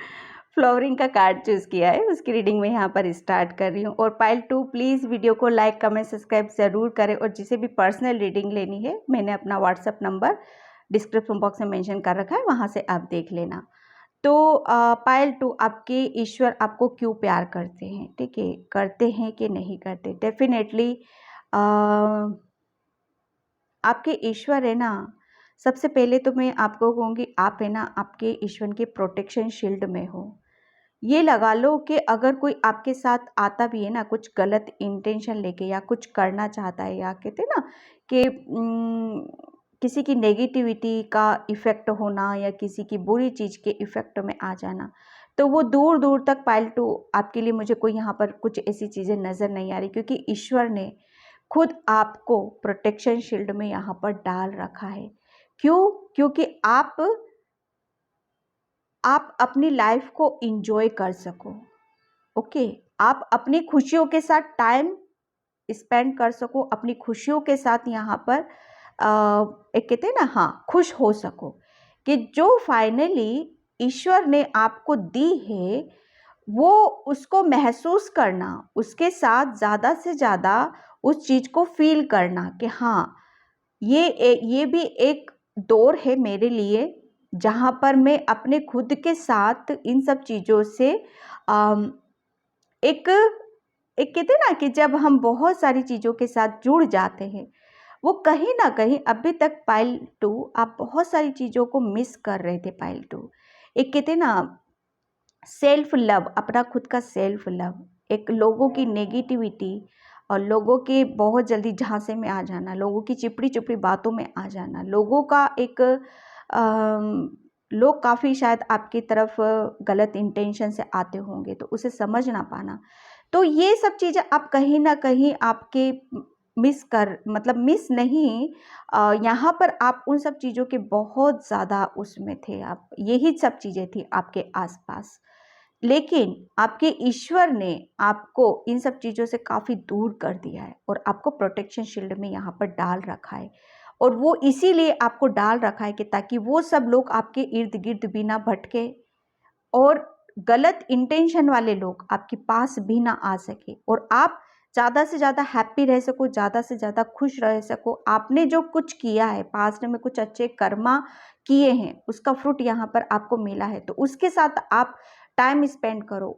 फ्लावरिंग का कार्ड चूज़ किया है, उसकी रीडिंग मैं यहाँ पर स्टार्ट कर रही हूँ। और पाइल 2 प्लीज़ वीडियो को लाइक कमेंट सब्सक्राइब ज़रूर करें, और जिसे भी पर्सनल रीडिंग लेनी है मैंने अपना व्हाट्सएप नंबर डिस्क्रिप्शन बॉक्स में मेंशन कर रखा है, वहाँ से आप देख लेना। तो पाइल 2, आपके ईश्वर आपको क्यों प्यार करते हैं, ठीक है, करते हैं कि नहीं करते। डेफिनेटली आपके ईश्वर है ना, सबसे पहले तो मैं आपको कहूँगी आप है ना आपके ईश्वर के प्रोटेक्शन शील्ड में हो। ये लगा लो कि अगर कोई आपके साथ आता भी है ना कुछ गलत इंटेंशन लेके, या कुछ करना चाहता है, या कहते हैं ना कि किसी की नेगेटिविटी का इफ़ेक्ट होना, या किसी की बुरी चीज़ के इफ़ेक्ट में आ जाना, तो वो दूर दूर तक पाइल 2 आपके लिए मुझे कोई यहाँ पर कुछ ऐसी चीज़ें नज़र नहीं आ रही, क्योंकि ईश्वर ने खुद आपको प्रोटेक्शन शील्ड में यहाँ पर डाल रखा है। क्यों? क्योंकि आप अपनी लाइफ को एंजॉय कर सको। ओके, आप अपनी खुशियों के साथ टाइम स्पेंड कर सको, अपनी खुशियों के साथ यहाँ पर एक कहते हैं ना, हाँ, खुश हो सको कि जो फाइनली ईश्वर ने आपको दी है वो उसको महसूस करना, उसके साथ ज़्यादा से ज़्यादा उस चीज़ को फील करना कि हाँ, ये भी एक दौर है मेरे लिए, जहाँ पर मैं अपने खुद के साथ इन सब चीज़ों से एक एक कहते हैं ना कि जब हम बहुत सारी चीज़ों के साथ जुड़ जाते हैं, वो कहीं ना कहीं अभी तक पाइल 2 आप बहुत सारी चीज़ों को मिस कर रहे थे। पाइल 2 एक कहते हैं ना सेल्फ लव, अपना खुद का सेल्फ लव, एक लोगों की नेगेटिविटी और लोगों के बहुत जल्दी झांसे में आ जाना, लोगों की चिपड़ी चिपड़ी बातों में आ जाना, लोगों का एक लोग काफ़ी शायद आपकी तरफ गलत इंटेंशन से आते होंगे, तो उसे समझ ना पाना, तो ये सब चीज़ें आप कहीं ना कहीं आपके मिस नहीं, यहाँ पर आप उन सब चीज़ों के बहुत ज़्यादा उसमें थे, आप यही सब चीज़ें थी आपके आसपास, लेकिन आपके ईश्वर ने आपको इन सब चीज़ों से काफ़ी दूर कर दिया है और आपको प्रोटेक्शन शील्ड में यहाँ पर डाल रखा है। और वो इसीलिए आपको डाल रखा है कि ताकि वो सब लोग आपके इर्द गिर्द भी ना भटके, और गलत इंटेंशन वाले लोग आपके पास भी ना आ सके, और आप ज़्यादा से ज़्यादा हैप्पी रह सको, ज़्यादा से ज़्यादा खुश रह सको। आपने जो कुछ किया है पास्ट में, कुछ अच्छे कर्मा किए हैं, उसका फ्रूट यहाँ पर आपको मिला है, तो उसके साथ आप टाइम स्पेंड करो,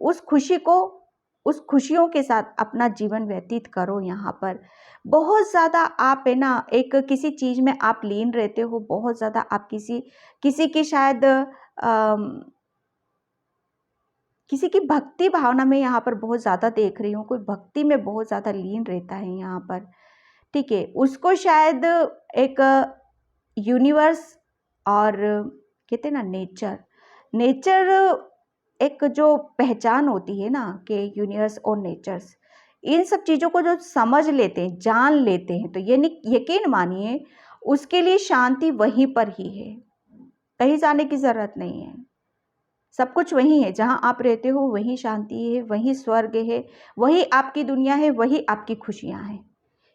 उस खुशियों के साथ अपना जीवन व्यतीत करो। यहाँ पर बहुत ज़्यादा आप है ना एक किसी चीज़ में आप लीन रहते हो, बहुत ज़्यादा आप किसी की शायद किसी की भक्ति भावना में यहाँ पर बहुत ज़्यादा देख रही हूँ, कोई भक्ति में बहुत ज़्यादा लीन रहता है यहाँ पर, ठीक है, उसको शायद एक यूनिवर्स और कहते हैं ना नेचर एक जो पहचान होती है ना कि यूनिवर्स और नेचर्स, इन सब चीज़ों को जो समझ लेते हैं, जान लेते हैं, तो ये यकीन मानिए उसके लिए शांति वहीं पर ही है, कहीं जाने की ज़रूरत नहीं है। सब कुछ वही है, जहाँ आप रहते हो वही शांति है, वही स्वर्ग है, वही आपकी दुनिया है, वही आपकी खुशियाँ हैं।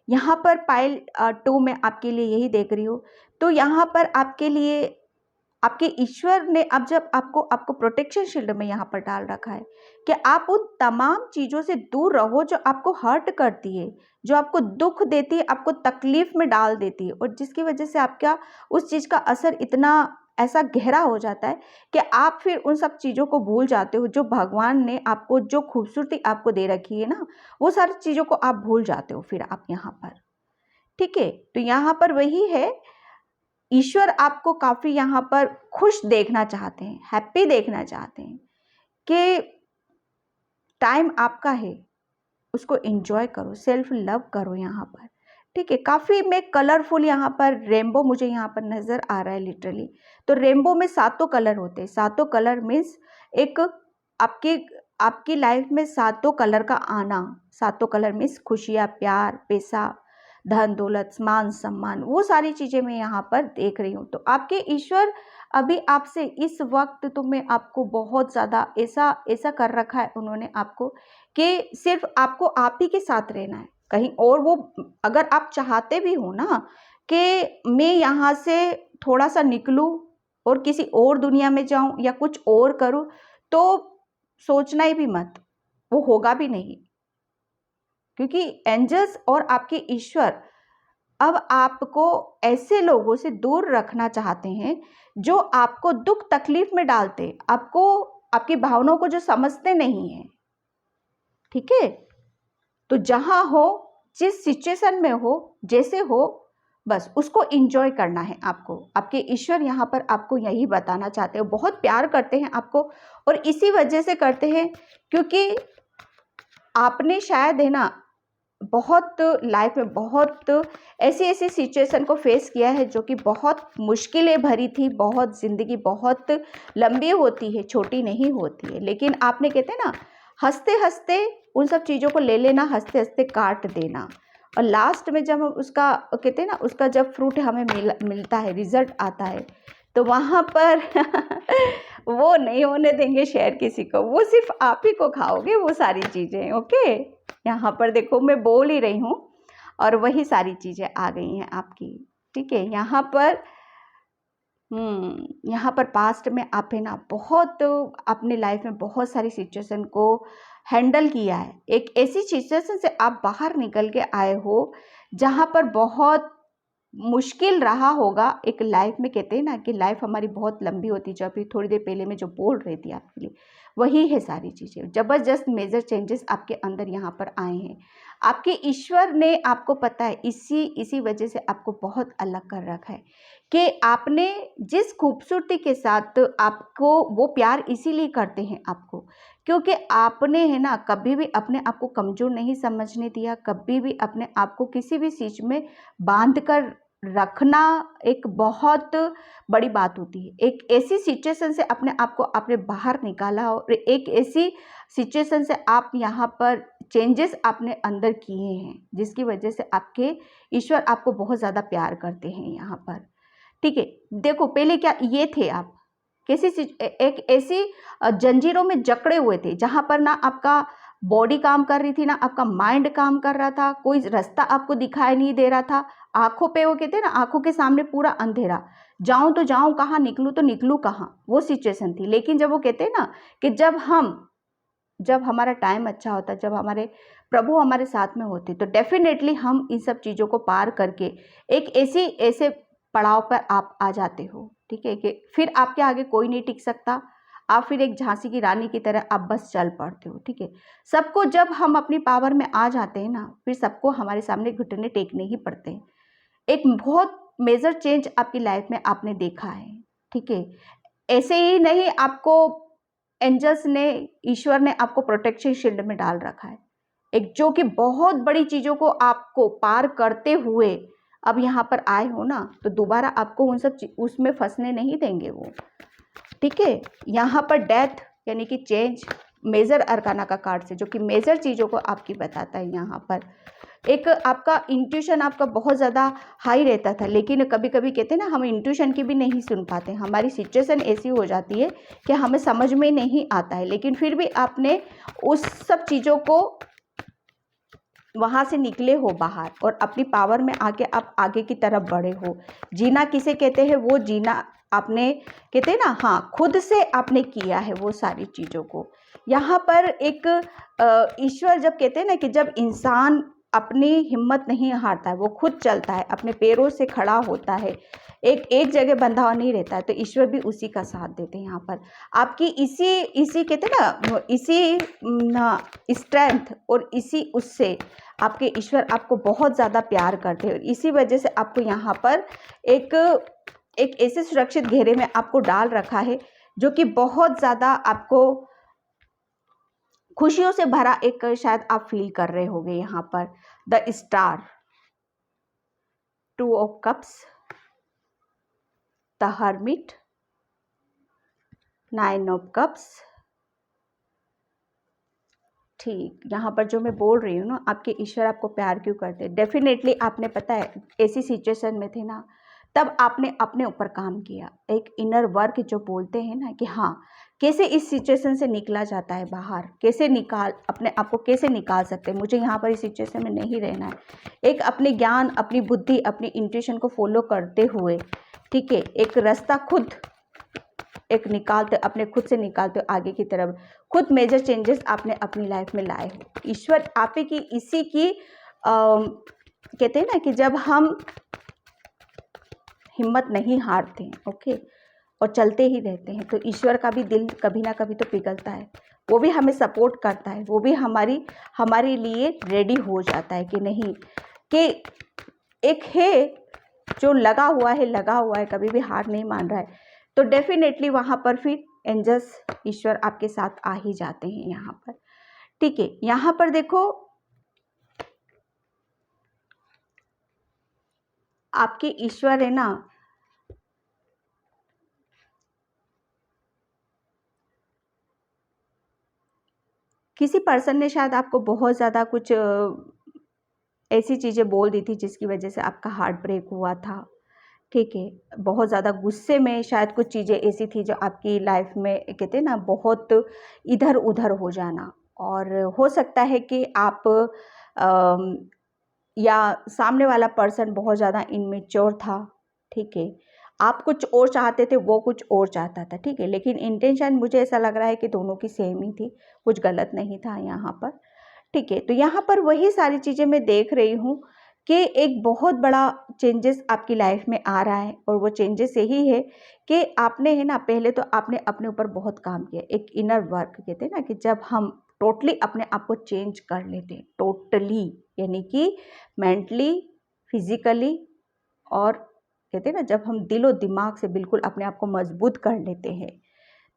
यहाँ पर पाइल 2 में आपके लिए यही देख रही हूँ। तो यहाँ पर आपके लिए आपके ईश्वर ने अब जब आपको प्रोटेक्शन शील्ड में यहाँ पर डाल रखा है कि आप उन तमाम चीज़ों से दूर रहो जो आपको हर्ट करती है, जो आपको दुख देती है, आपको तकलीफ में डाल देती है, और जिसकी वजह से आपका उस चीज़ का असर इतना ऐसा गहरा हो जाता है कि आप फिर उन सब चीज़ों को भूल जाते हो, जो भगवान ने आपको जो खूबसूरती आपको दे रखी है ना, वो सारी चीज़ों को आप भूल जाते हो फिर आप यहाँ पर, ठीक है। तो यहाँ पर वही है, ईश्वर आपको काफ़ी यहाँ पर खुश देखना चाहते हैं, हैप्पी देखना चाहते हैं कि टाइम आपका है, उसको एंजॉय करो, सेल्फ लव करो यहाँ पर, ठीक है। काफ़ी में कलरफुल यहाँ पर रेनबो मुझे यहाँ पर नज़र आ रहा है लिटरली। तो रेनबो में 7 कलर होते हैं, 7 कलर मीन्स एक आपकी आपकी लाइफ में 7 कलर का आना, 7 कलर मीन्स खुशियाँ, प्यार, पैसा, धन दौलत, मान सम्मान, वो सारी चीज़ें मैं यहाँ पर देख रही हूँ। तो आपके ईश्वर अभी आपसे इस वक्त तो मैं आपको बहुत ज़्यादा ऐसा ऐसा कर रखा है उन्होंने आपको कि सिर्फ आपको आप ही के साथ रहना है, कहीं और वो अगर आप चाहते भी हो ना कि मैं यहाँ से थोड़ा सा निकलूँ और किसी और दुनिया में जाऊँ या कुछ और करूँ, तो सोचना ही भी मत, वो होगा भी नहीं, क्योंकि एंजल्स और आपके ईश्वर अब आपको ऐसे लोगों से दूर रखना चाहते हैं जो आपको दुख तकलीफ में डालते, आपको आपकी भावनाओं को जो समझते नहीं है। ठीक है, तो जहां हो, जिस सिचुएशन में हो, जैसे हो, बस उसको एंजॉय करना है आपको। आपके ईश्वर यहाँ पर आपको यही बताना चाहते हैं, बहुत प्यार करते हैं आपको, और इसी वजह से करते हैं क्योंकि आपने शायद है ना बहुत लाइफ में बहुत ऐसी ऐसी सिचुएशन को फेस किया है जो कि बहुत मुश्किलें भरी थी। बहुत ज़िंदगी बहुत लंबी होती है, छोटी नहीं होती है, लेकिन आपने कहते हैं ना हंसते हंसते उन सब चीज़ों को ले लेना, हंसते हंसते काट देना, और लास्ट में जब हम उसका कहते हैं ना उसका जब फ्रूट हमें मिलता है, रिजल्ट आता है, तो वहाँ पर वो नहीं होने देंगे शेयर किसी को, वो सिर्फ आप ही को खाओगे वो सारी चीज़ें। ओके, यहाँ पर देखो मैं बोल ही रही हूँ और वही सारी चीज़ें आ गई हैं आपकी। ठीक है, यहाँ पर पास्ट में आप है ना बहुत अपने लाइफ में बहुत सारी सिचुएशन को हैंडल किया है। एक ऐसी सिचुएशन से आप बाहर निकल के आए हो जहाँ पर बहुत मुश्किल रहा होगा एक लाइफ में। कहते हैं ना कि लाइफ हमारी बहुत लंबी होती है, जो अभी थोड़ी देर पहले मैं जो बोल रही थी आपके लिए, वही है सारी चीज़ें। ज़बरदस्त मेजर चेंजेस आपके अंदर यहाँ पर आए हैं। आपके ईश्वर ने आपको पता है इसी वजह से आपको बहुत अलग कर रखा है कि आपने जिस खूबसूरती के साथ आपको वो प्यार इसीलिए करते हैं आपको, क्योंकि आपने है ना कभी भी अपने आप को कमज़ोर नहीं समझने दिया, कभी भी अपने आप को किसी भी चीज़ में बांध कर रखना एक बहुत बड़ी बात होती है। एक ऐसी सिचुएशन से अपने आप को आपने बाहर निकाला और एक ऐसी सिचुएशन से आप यहाँ पर चेंजेस आपने अंदर किए हैं, जिसकी वजह से आपके ईश्वर आपको बहुत ज़्यादा प्यार करते हैं यहाँ पर। ठीक है, देखो पहले क्या ये थे आप कैसी एक ऐसी जंजीरों में जकड़े हुए थे जहाँ पर ना आपका बॉडी काम कर रही थी, ना आपका माइंड काम कर रहा था, कोई रास्ता आपको दिखाई नहीं दे रहा था। आंखों पे वो कहते हैं ना आंखों के सामने पूरा अंधेरा, जाऊं तो जाऊं कहाँ, निकलूं तो निकलूं कहाँ, वो सिचुएशन थी। लेकिन जब वो कहते हैं ना कि जब हमारा टाइम अच्छा होता, जब हमारे प्रभु हमारे साथ में होते, तो डेफिनेटली हम इन सब चीज़ों को पार करके एक ऐसे पड़ाव पर आप आ जाते हो। ठीक है, कि फिर आपके आगे कोई नहीं टिक सकता, आप फिर एक झांसी की रानी की तरह आप बस चल पड़ते हो। ठीक है, सबको जब हम अपनी पावर में आ जाते हैं ना, फिर सबको हमारे सामने घुटने टेकने ही पड़ते हैं। एक बहुत मेजर चेंज आपकी लाइफ में आपने देखा है। ठीक है, ऐसे ही नहीं, आपको एंजल्स ने, ईश्वर ने आपको प्रोटेक्शन शील्ड में डाल रखा है, एक जो कि बहुत बड़ी चीज़ों को आपको पार करते हुए अब यहाँ पर आए हो ना, तो दोबारा आपको उन सब उसमें फंसने नहीं देंगे वो। ठीक है, यहाँ पर डेथ यानी कि चेंज मेजर अरकाना का कार्ड से, जो कि मेजर चीज़ों को आपकी बताता है। यहाँ पर एक आपका इंट्यूशन आपका बहुत ज़्यादा हाई रहता था, लेकिन कभी कभी कहते हैं ना हम इंट्यूशन की भी नहीं सुन पाते, हमारी सिचुएशन ऐसी हो जाती है कि हमें समझ में नहीं आता है, लेकिन फिर भी आपने उस सब चीज़ों को वहाँ से निकले हो बाहर और अपनी पावर में आके आप आगे की तरफ बढ़े हो। जीना किसे कहते हैं, वो जीना आपने कहते हैं ना, हाँ, खुद से आपने किया है वो सारी चीज़ों को। यहाँ पर एक ईश्वर जब कहते हैं ना कि जब इंसान अपनी हिम्मत नहीं हारता है, वो खुद चलता है, अपने पैरों से खड़ा होता है, एक जगह बंधा हुआ नहीं रहता है, तो ईश्वर भी उसी का साथ देते हैं। यहाँ पर आपकी इसी कहते हैं ना इसी स्ट्रेंथ और इसी उससे आपके ईश्वर आपको बहुत ज़्यादा प्यार करते हैं, और इसी वजह से आपको यहाँ पर एक ऐसे सुरक्षित घेरे में आपको डाल रखा है जो कि बहुत ज़्यादा आपको खुशियों से भरा एक शायद आप फील कर रहे होंगे। यहाँ पर the star, 2 of cups, the hermit, 9 of cups. ठीक, यहाँ पर जो मैं बोल रही हूँ ना, आपके ईश्वर आपको प्यार क्यों करते हैं, डेफिनेटली आपने पता है ऐसी सिचुएशन में थे ना, तब आपने अपने ऊपर काम किया, एक इनर वर्क जो बोलते हैं ना कि हाँ कैसे इस सिचुएशन से निकला जाता है बाहर, कैसे अपने आप को कैसे निकाल सकते हैं, मुझे यहाँ पर इस सिचुएशन में नहीं रहना है। एक अपने ज्ञान, अपनी बुद्धि, अपनी इंट्यूशन को फॉलो करते हुए, ठीक है, एक रास्ता खुद एक निकालते, अपने खुद से निकालते हो आगे की तरफ, खुद मेजर चेंजेस आपने अपनी लाइफ में लाए हो। ईश्वर आप ही की इसी की कहते हैं ना कि जब हम हिम्मत नहीं हारते हैं, ओके, और चलते ही रहते हैं, तो ईश्वर का भी दिल कभी ना कभी तो पिघलता है, वो भी हमें सपोर्ट करता है, वो भी हमारे लिए रेडी हो जाता है कि नहीं, कि एक है जो लगा हुआ है, कभी भी हार नहीं मान रहा है, तो डेफिनेटली वहाँ पर फिर एंजल्स, ईश्वर आपके साथ आ ही जाते हैं यहाँ पर। ठीक है, यहाँ पर देखो आपके ईश्वर है ना, किसी पर्सन ने शायद आपको बहुत ज़्यादा कुछ ऐसी चीज़ें बोल दी थी जिसकी वजह से आपका हार्ट ब्रेक हुआ था। ठीक है, बहुत ज़्यादा गुस्से में शायद कुछ चीज़ें ऐसी थी जो आपकी लाइफ में कहते हैं ना बहुत इधर उधर हो जाना, और हो सकता है कि आप या सामने वाला पर्सन बहुत ज़्यादा इनमेच्योर था। ठीक है, आप कुछ और चाहते थे, वो कुछ और चाहता था। ठीक है, लेकिन इंटेंशन मुझे ऐसा लग रहा है कि दोनों की सेम ही थी, कुछ गलत नहीं था यहाँ पर। ठीक है, तो यहाँ पर वही सारी चीज़ें मैं देख रही हूँ कि एक बहुत बड़ा चेंजेस आपकी लाइफ में आ रहा है, और वो चेंजेस यही है कि आपने है ना, पहले तो आपने अपने ऊपर बहुत काम किया, एक इनर वर्क कहते हैं ना, कि जब हम टोटली अपने आप को चेंज कर लेते हैं, टोटली, यानी कि मेंटली, फिजिकली, और कहते हैं ना जब हम दिलो दिमाग से बिल्कुल अपने आप को मजबूत कर लेते हैं,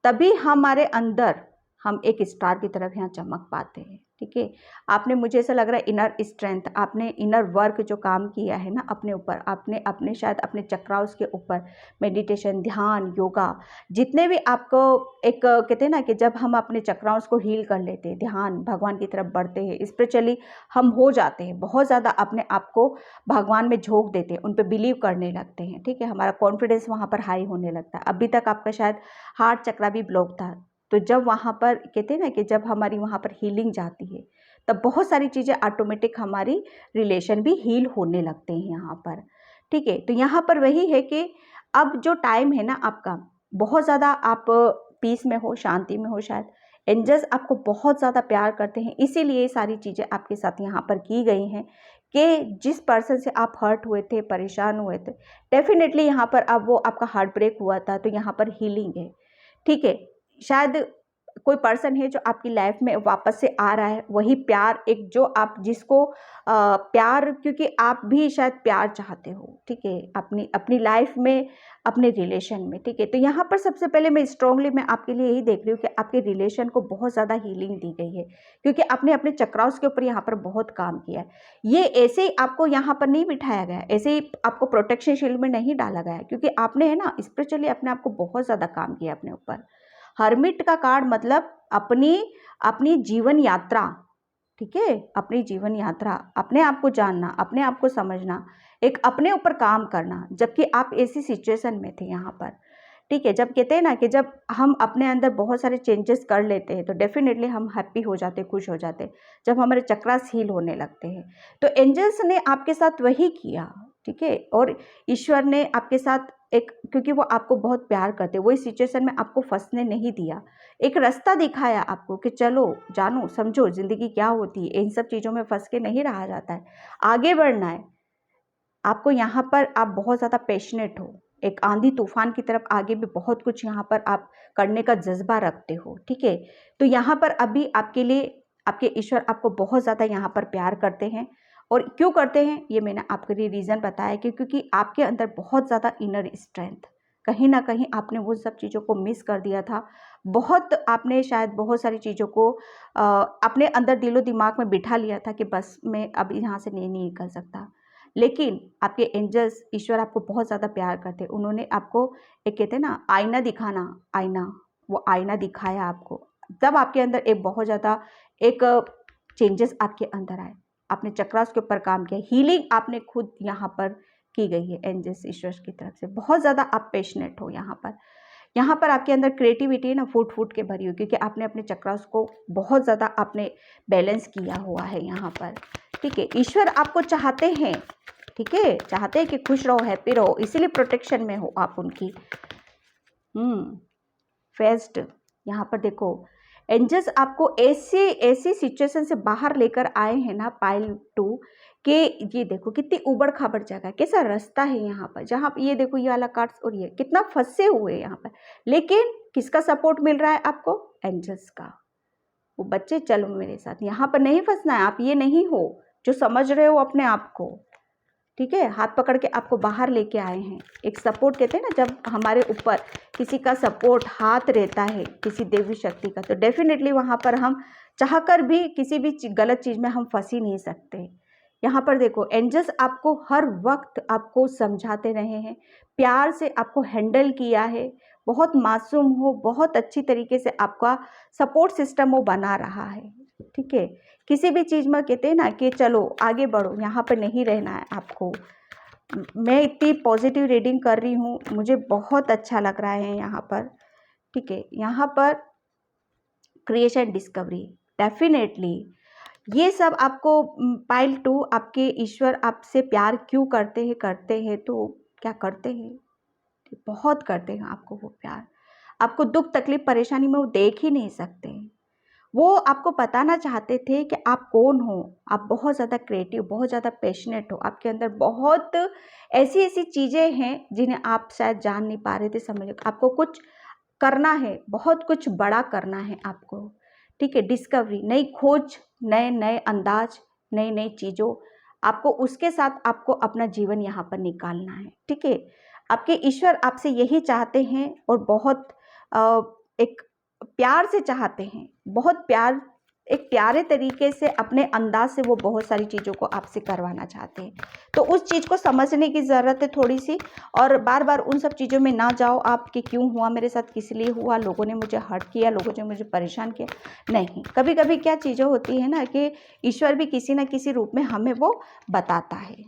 तभी हमारे अंदर हम एक स्टार की तरफ यहाँ चमक पाते हैं। ठीक है, आपने, मुझे ऐसा लग रहा है इनर स्ट्रेंथ, आपने इनर वर्क जो काम किया है ना अपने ऊपर, आपने अपने शायद अपने चक्रास के ऊपर मेडिटेशन, ध्यान, योगा, जितने भी आपको एक कहते हैं ना कि जब हम अपने चक्रास को हील कर लेते हैं, ध्यान, भगवान की तरफ बढ़ते हैं, स्पिरिचुअली हम हो जाते हैं, बहुत ज़्यादा अपने आप को भगवान में झोंक देते हैं, उन पर बिलीव करने लगते हैं। ठीक है, हमारा कॉन्फिडेंस वहाँ पर हाई होने लगता है। अभी तक आपका शायद हार्ट चक्रा भी ब्लॉक था, तो जब वहाँ पर कहते हैं ना कि जब हमारी वहाँ पर हीलिंग जाती है, तब बहुत सारी चीज़ें ऑटोमेटिक, हमारी रिलेशन भी हील होने लगते हैं यहाँ पर। ठीक है, तो यहाँ पर वही है कि अब जो टाइम है ना आपका, बहुत ज़्यादा आप पीस में हो, शांति में हो, शायद एंजल्स आपको बहुत ज़्यादा प्यार करते हैं, इसीलिए ये सारी चीज़ें आपके साथ यहाँ पर की गई हैं कि जिस पर्सन से आप हर्ट हुए थे, परेशान हुए थे, डेफिनेटली यहाँ पर अब वो आपका हार्ट ब्रेक हुआ था, तो यहाँ पर हीलिंग है। ठीक है, शायद कोई पर्सन है जो आपकी लाइफ में वापस से आ रहा है, वही प्यार, एक जो आप जिसको प्यार, क्योंकि आप भी शायद प्यार चाहते हो। ठीक है, अपनी लाइफ में, अपने रिलेशन में। ठीक है, तो यहाँ पर सबसे पहले मैं स्ट्रांगली मैं आपके लिए यही देख रही हूँ कि आपके रिलेशन को बहुत ज़्यादा हीलिंग दी गई है, क्योंकि आपने अपने चक्रास के ऊपर यहाँ पर बहुत काम किया है। ये ऐसे ही आपको यहाँ पर नहीं बिठाया गया, ऐसे ही आपको प्रोटेक्शन शील्ड में नहीं डाला गया, क्योंकि आपने है ना स्पिरिचुअली अपने आप को बहुत ज़्यादा काम किया अपने ऊपर। हर्मिट का कार्ड मतलब अपनी जीवन यात्रा। ठीक है, अपनी जीवन यात्रा, अपने आप को जानना, अपने आप को समझना, एक अपने ऊपर काम करना, जबकि आप ऐसी सिचुएशन में थे यहाँ पर। ठीक है, जब कहते हैं ना कि जब हम अपने अंदर बहुत सारे चेंजेस कर लेते हैं, तो डेफिनेटली हम हैप्पी हो जाते, खुश हो जाते, जब हमारे चक्रास हील होने लगते हैं। तो एंजल्स ने आपके साथ वही किया। ठीक है, और ईश्वर ने आपके साथ एक, क्योंकि वो आपको बहुत प्यार करते, वही सिचुएशन में आपको फंसने नहीं दिया, एक रास्ता दिखाया आपको कि चलो, जानो, समझो ज़िंदगी क्या होती है, इन सब चीज़ों में फंस के नहीं रहा जाता है, आगे बढ़ना है आपको। यहाँ पर आप बहुत ज़्यादा पैशनेट हो, एक आंधी तूफान की तरफ आगे भी बहुत कुछ यहाँ पर आप करने का जज्बा रखते हो। ठीक है, तो यहाँ पर अभी आपके लिए आपके ईश्वर आपको बहुत ज़्यादा यहाँ पर प्यार करते हैं, और क्यों करते हैं ये मैंने आपके लिए रीज़न बताया कि क्योंकि आपके अंदर बहुत ज़्यादा इनर स्ट्रेंथ, कहीं ना कहीं आपने वो सब चीज़ों को मिस कर दिया था, बहुत आपने शायद बहुत सारी चीज़ों को अपने अंदर दिलो दिमाग में बिठा लिया था कि बस मैं अब यहाँ से नहीं निकल सकता। लेकिन आपके एंजल्स, ईश्वर आपको बहुत ज़्यादा प्यार करते, उन्होंने आपको एक कहते हैं ना आईना दिखाना, आईना, वो आईना दिखाया आपको, तब आपके अंदर एक बहुत ज़्यादा एक चेंजेस आपके अंदर आए, आपने चक्रास के ऊपर काम किया, हीलिंग आपने खुद यहाँ पर की गई है एंजल्स, ईश्वर की तरफ से। बहुत ज़्यादा आप पैशनेट हो यहाँ पर आपके अंदर क्रिएटिविटी है ना फूट फूट के भरी हो, क्योंकि आपने अपने चक्रास को बहुत ज़्यादा आपने बैलेंस किया हुआ है यहाँ पर। ठीक है, ईश्वर आपको चाहते हैं, ठीक है, चाहते हैं कि खुश रहो, हैप्पी रहो, इसीलिए प्रोटेक्शन में हो आप उनकी। फेस्ड। यहाँ पर देखो एंजल्स आपको ऐसी ऐसी सिचुएशन से बाहर लेकर आए हैं ना पाइल 2 कि ये देखो कितनी उबड़ खाबड़ जगह, कैसा रास्ता है यहाँ पर, जहाँ ये देखो ये वाला कार्ड्स और ये कितना फंसे हुए हैं यहाँ पर, लेकिन किसका सपोर्ट मिल रहा है आपको? एंजल्स का। वो बच्चे चलो मेरे साथ, यहाँ पर नहीं फंसना है, आप ये नहीं हो जो समझ रहे हो अपने आप को, ठीक है। हाथ पकड़ के आपको बाहर लेके आए हैं। एक सपोर्ट कहते हैं ना, जब हमारे ऊपर किसी का सपोर्ट हाथ रहता है किसी देवी शक्ति का, तो डेफिनेटली वहाँ पर हम चाहकर भी किसी भी गलत चीज़ में हम फंस ही नहीं सकते। यहाँ पर देखो एंजल्स आपको हर वक्त आपको समझाते रहे हैं, प्यार से आपको हैंडल किया है, बहुत मासूम हो, बहुत अच्छी तरीके से आपका सपोर्ट सिस्टम वो बना रहा है, ठीक है। किसी भी चीज़ में कहते हैं ना कि चलो आगे बढ़ो, यहाँ पर नहीं रहना है आपको। मैं इतनी पॉजिटिव रीडिंग कर रही हूँ, मुझे बहुत अच्छा लग रहा है यहाँ पर, ठीक है। यहाँ पर क्रिएशन डिस्कवरी, डेफिनेटली ये सब आपको पाइल 2 आपके ईश्वर आपसे प्यार क्यों करते हैं तो क्या करते हैं, बहुत करते हैं आपको वो प्यार। आपको दुख तकलीफ परेशानी में वो देख ही नहीं सकते। वो आपको बताना चाहते थे कि आप कौन हो, आप बहुत ज़्यादा क्रिएटिव, बहुत ज़्यादा पैशनेट हो, आपके अंदर बहुत ऐसी ऐसी चीज़ें हैं जिन्हें आप शायद जान नहीं पा रहे थे, समझ, आपको कुछ करना है, बहुत कुछ बड़ा करना है आपको, ठीक है। डिस्कवरी, नई खोज, नए नए अंदाज, नई नई चीज़ों, आपको उसके साथ आपको अपना जीवन यहाँ पर निकालना है, ठीक है। आपके ईश्वर आपसे यही चाहते हैं और बहुत एक प्यार से चाहते हैं, बहुत प्यार, एक प्यारे तरीके से अपने अंदाज से वो बहुत सारी चीज़ों को आपसे करवाना चाहते हैं। तो उस चीज़ को समझने की ज़रूरत है थोड़ी सी, और बार बार उन सब चीज़ों में ना जाओ आप कि क्यों हुआ मेरे साथ, किस लिए हुआ, लोगों ने मुझे हर्ट किया, लोगों ने मुझे परेशान किया, नहीं। कभी कभी क्या चीज़ें होती है ना कि ईश्वर भी किसी न किसी रूप में हमें वो बताता है,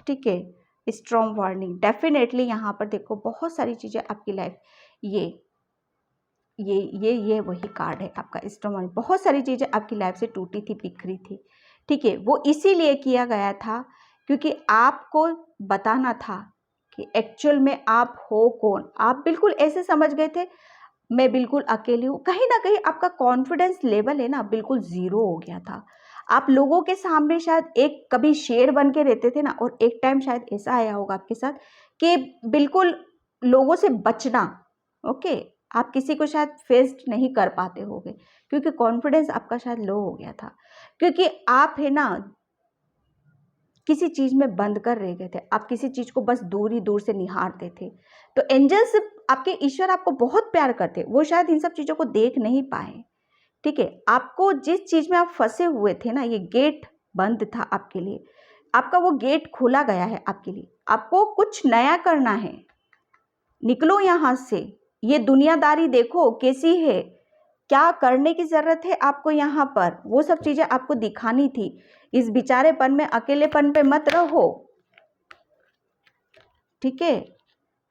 ठीक है। स्ट्रॉन्ग वार्निंग, डेफिनेटली यहाँ पर देखो बहुत सारी चीज़ें आपकी लाइफ, ये वही कार्ड है आपका स्टोन। बहुत सारी चीज़ें आपकी लाइफ से टूटी थी, बिखरी थी, ठीक है। वो इसीलिए किया गया था क्योंकि आपको बताना था कि एक्चुअल में आप हो कौन। आप बिल्कुल ऐसे समझ गए थे मैं बिल्कुल अकेली हूँ, कहीं ना कहीं आपका कॉन्फिडेंस लेवल है ना बिल्कुल ज़ीरो हो गया था। आप लोगों के सामने शायद एक कभी शेर बन के रहते थे ना, और एक टाइम शायद ऐसा आया होगा आपके साथ कि बिल्कुल लोगों से बचना, ओके, आप किसी को शायद फेस नहीं कर पाते होगे क्योंकि कॉन्फिडेंस आपका शायद लो हो गया था, क्योंकि आप है ना किसी चीज़ में बंद कर रह गए थे, आप किसी चीज़ को बस दूर ही दूर से निहारते थे। तो एंजल्स, आपके ईश्वर आपको बहुत प्यार करते, वो शायद इन सब चीज़ों को देख नहीं पाए, ठीक है। आपको जिस चीज़ में आप फंसे हुए थे ना, ये गेट बंद था आपके लिए, आपका वो गेट खोला गया है आपके लिए। आपको कुछ नया करना है, निकलो यहाँ से, ये दुनियादारी देखो कैसी है, क्या करने की ज़रूरत है आपको यहाँ पर, वो सब चीज़ें आपको दिखानी थी। इस बेचारेपन में, अकेलेपन पे मत रहो, ठीक है।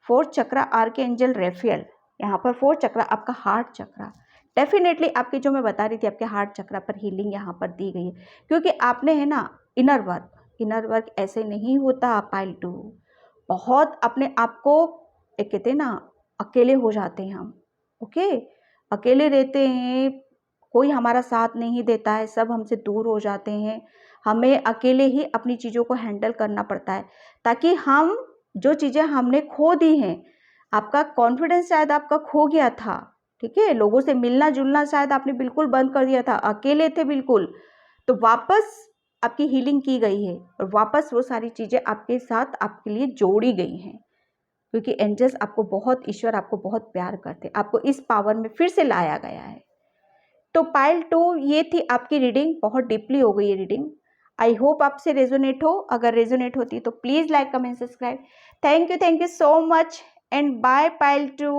फोर्थ चक्रा आर्कएंजल रेफेल, यहाँ पर फोर्थ चक्रा आपका हार्ट चक्रा, डेफिनेटली आपकी जो मैं बता रही थी आपके हार्ट चक्रा पर हीलिंग यहाँ पर दी गई है, क्योंकि आपने है ना इनर वर्क ऐसे नहीं होता पाइल 2, बहुत अपने आप को एक कहते हैं ना अकेले हो जाते हैं हम, ओके, अकेले रहते हैं, कोई हमारा साथ नहीं देता है, सब हमसे दूर हो जाते हैं, हमें अकेले ही अपनी चीज़ों को हैंडल करना पड़ता है, ताकि हम जो चीज़ें हमने खो दी हैं, आपका कॉन्फिडेंस शायद आपका खो गया था, ठीक है, लोगों से मिलना जुलना शायद आपने बिल्कुल बंद कर दिया था, अकेले थे बिल्कुल, तो वापस आपकी हीलिंग की गई है और वापस वो सारी चीज़ें आपके साथ आपके लिए जोड़ी गई हैं, क्योंकि एंजल्स आपको बहुत, ईश्वर आपको बहुत प्यार करते, आपको इस पावर में फिर से लाया गया है। तो पाइल 2 ये थी आपकी रीडिंग, बहुत डीपली हो गई ये रीडिंग। आई होप आपसे रेजोनेट हो, अगर रेजोनेट होती तो please like comment subscribe. Thank you so much and bye pile 2।